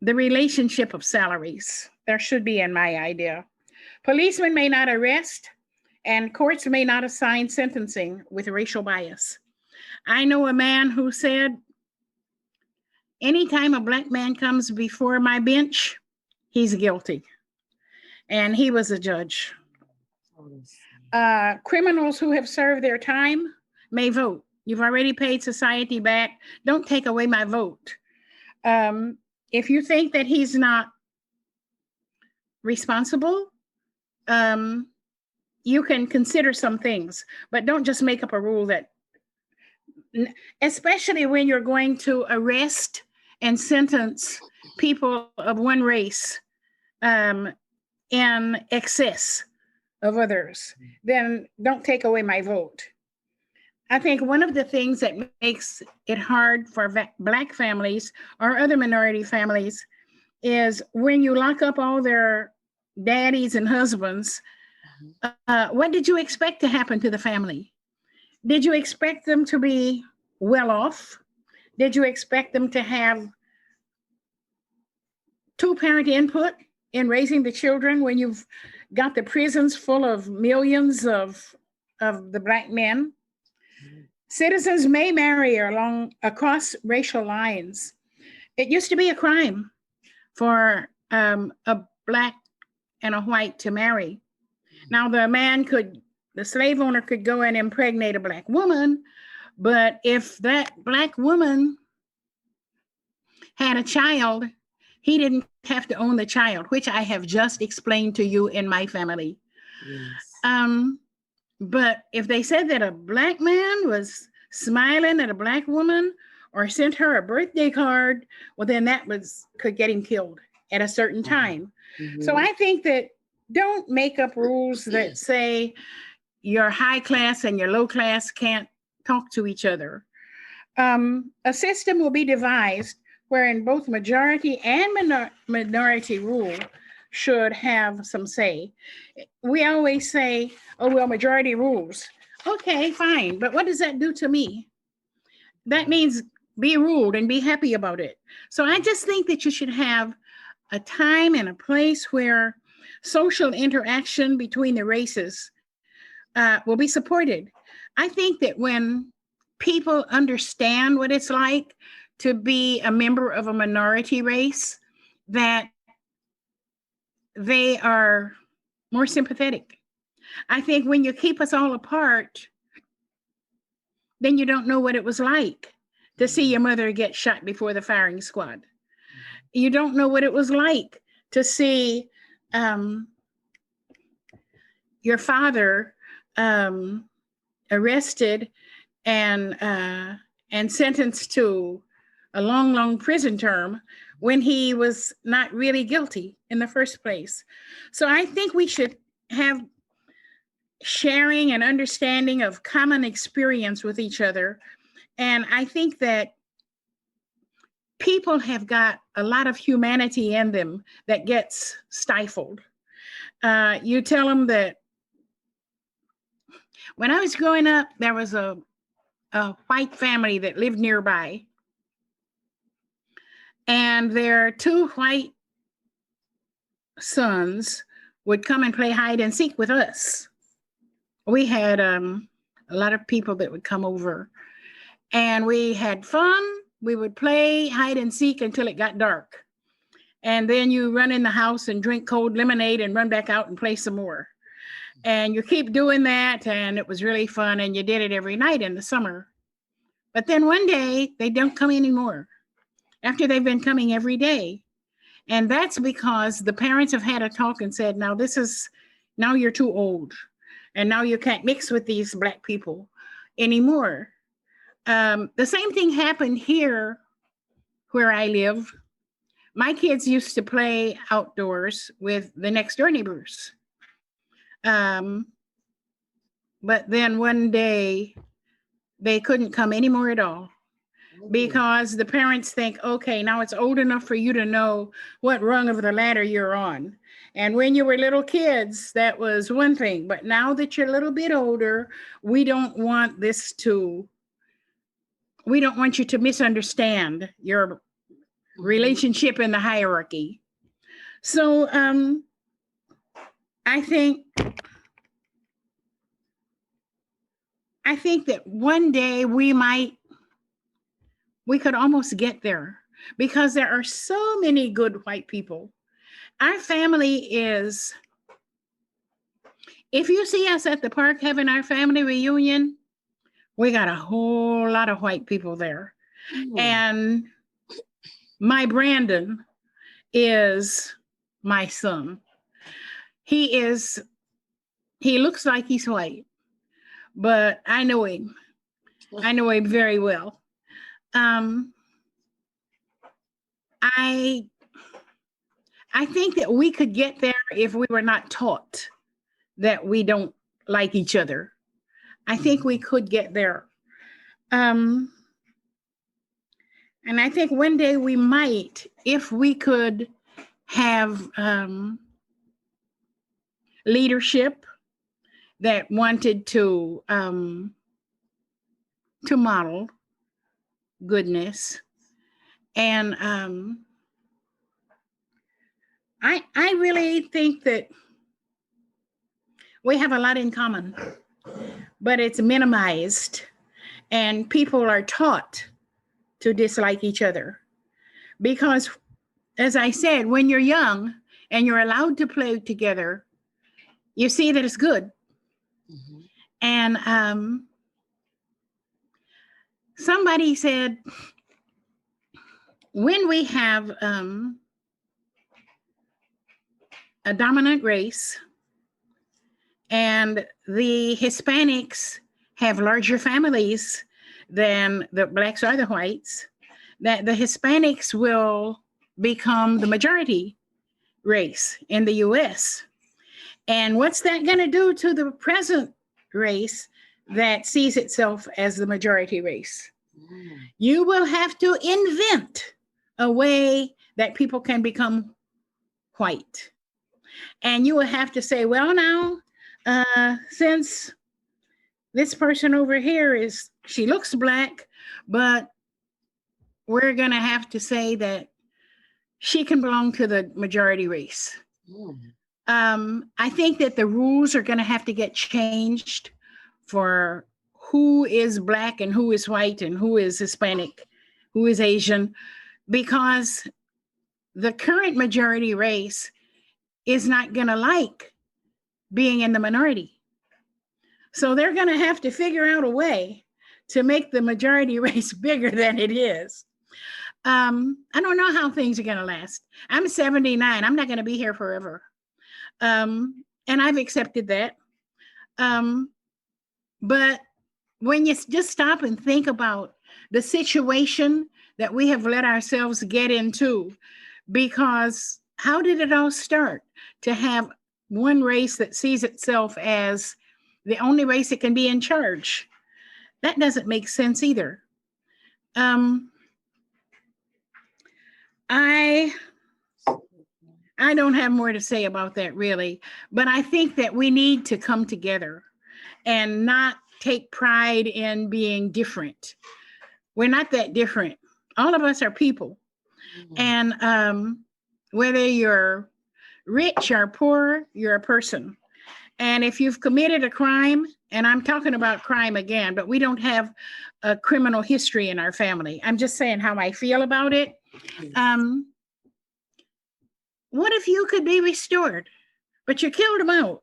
B: the relationship of salaries. There should be, in my idea. Policemen may not arrest, and courts may not assign sentencing with racial bias. I know a man who said, anytime a Black man comes before my bench, he's guilty. And he was a judge. Criminals who have served their time may vote. You've already paid society back. Don't take away my vote. If you think that he's not responsible, you can consider some things, but don't just make up a rule that, especially when you're going to arrest and sentence people of one race in excess of others, then don't take away my vote. I think one of the things that makes it hard for Black families or other minority families is when you lock up all their daddies and husbands, what did you expect to happen to the family? Did you expect them to be well off? Did you expect them to have two-parent input in raising the children when you've got the prisons full of millions of the Black men? Citizens may marry across racial lines. It used to be a crime for a Black and a white to marry. Now the slave owner could go and impregnate a Black woman, but if that Black woman had a child, he didn't have to own the child, which I have just explained to you in my family. Yes. But if they said that a Black man was smiling at a Black woman or sent her a birthday card, well, then that could get him killed at a certain time. Mm-hmm. So I think that don't make up rules that say your high class and your low class can't talk to each other. A system will be devised wherein both majority and minority rule should have some say. We always say, oh, well, majority rules. Okay, fine. But what does that do to me? That means be ruled and be happy about it. So I just think that you should have a time and a place where social interaction between the races will be supported. I think that when people understand what it's like to be a member of a minority race, that they are more sympathetic. I think when you keep us all apart, then you don't know what it was like to see your mother get shot before the firing squad. You don't know what it was like to see your father arrested and sentenced to a long, long prison term when he was not really guilty in the first place. So I think we should have sharing and understanding of common experience with each other. And I think that people have got a lot of humanity in them that gets stifled. You tell them that when I was growing up, there was a white family that lived nearby. And their two white sons would come and play hide and seek with us. We had a lot of people that would come over, and we had fun. We would play hide and seek until it got dark. And then you run in the house and drink cold lemonade and run back out and play some more. And you keep doing that, and it was really fun, and you did it every night in the summer. But then one day, they don't come anymore after they've been coming every day. And that's because the parents have had a talk and said, now you're too old. And now you can't mix with these Black people anymore. The same thing happened here where I live. My kids used to play outdoors with the next door neighbors. But then one day they couldn't come anymore at all because the parents think, okay, now it's old enough for you to know what rung of the ladder you're on. And when you were little kids, that was one thing. But now that you're a little bit older, we don't want you to misunderstand your relationship in the hierarchy. So I think that one day we could almost get there because there are so many good white people. Our family is, if you see us at the park having our family reunion, we got a whole lot of white people there. And my Brandon is my son. He looks like he's white, but I know him. I know him very well. I think that we could get there if we were not taught that we don't like each other. I think we could get there. And I think one day we might, if we could have leadership that wanted to model goodness. And I really think that we have a lot in common, but it's minimized, and people are taught to dislike each other. Because, as I said, when you're young and you're allowed to play together, you see that it's good. Mm-hmm. And somebody said, when we have a dominant race and the Hispanics have larger families than the Blacks or the whites, that the Hispanics will become the majority race in the US. And what's that going to do to the present race that sees itself as the majority race? You will have to invent a way that people can become white. And you will have to say, well, now, since this person over here she looks black, but we're going to have to say that she can belong to the majority race. I think that the rules are going to have to get changed for who is black and who is white and who is Hispanic, who is Asian, because the current majority race is not going to like being in the minority. So they're going to have to figure out a way to make the majority race bigger than it is. I don't know how things are going to last. I'm 79. I'm not going to be here forever. And I've accepted that. But when you just stop and think about the situation that we have let ourselves get into, because how did it all start? To have one race that sees itself as the only race that can be in charge. That doesn't make sense either. I don't have more to say about that, really, but I think that we need to come together and not take pride in being different. We're not that different. All of us are people. And whether you're rich or poor, you're a person. And if you've committed a crime, and I'm talking about crime again, but we don't have a criminal history in our family. I'm just saying how I feel about it. What if you could be restored, but you killed them out?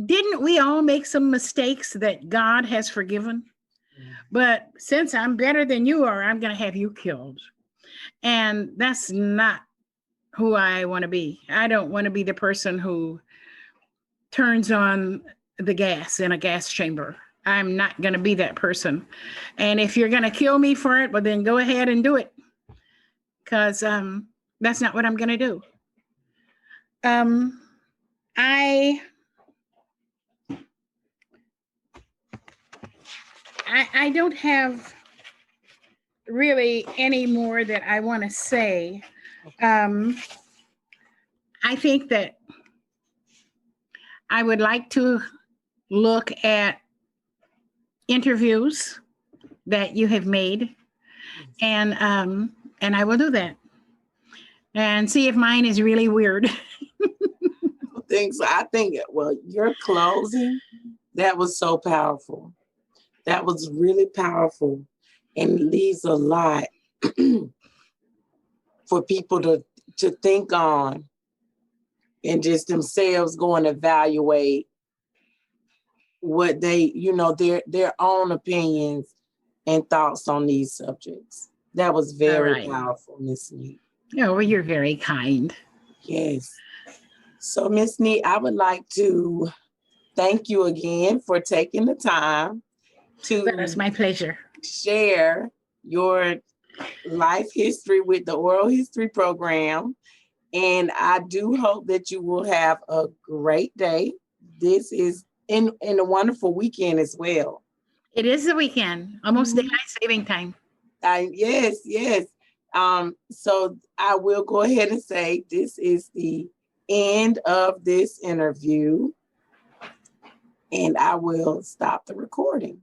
B: Didn't we all make some mistakes that God has forgiven? But since I'm better than you are, I'm going to have you killed. And that's not who I want to be. I don't want to be the person who turns on the gas in a gas chamber. I'm not going to be that person. And if you're going to kill me for it, well, then go ahead and do it. Because that's not what I'm going to do. I don't have really any more that I want to say. I think that I would like to look at interviews that you have made, and I will do that and see if mine is really weird.
A: I think, well, your closing, that was so powerful. That was really powerful and leaves a lot for people to think on and just themselves go and evaluate what they, their own opinions and thoughts on these subjects. That was very powerful, Miss Neat.
B: Oh, well, you're very kind.
A: Yes. So, Miss Neat, I would like to thank you again for taking the time to
B: That's my pleasure.
A: Share your life history with the oral history program. And I do hope that you will have a great day. This is in a wonderful weekend as well.
B: It is the weekend, almost daylight saving time.
A: Yes. So I will go ahead and say this is the end of this interview. And I will stop the recording.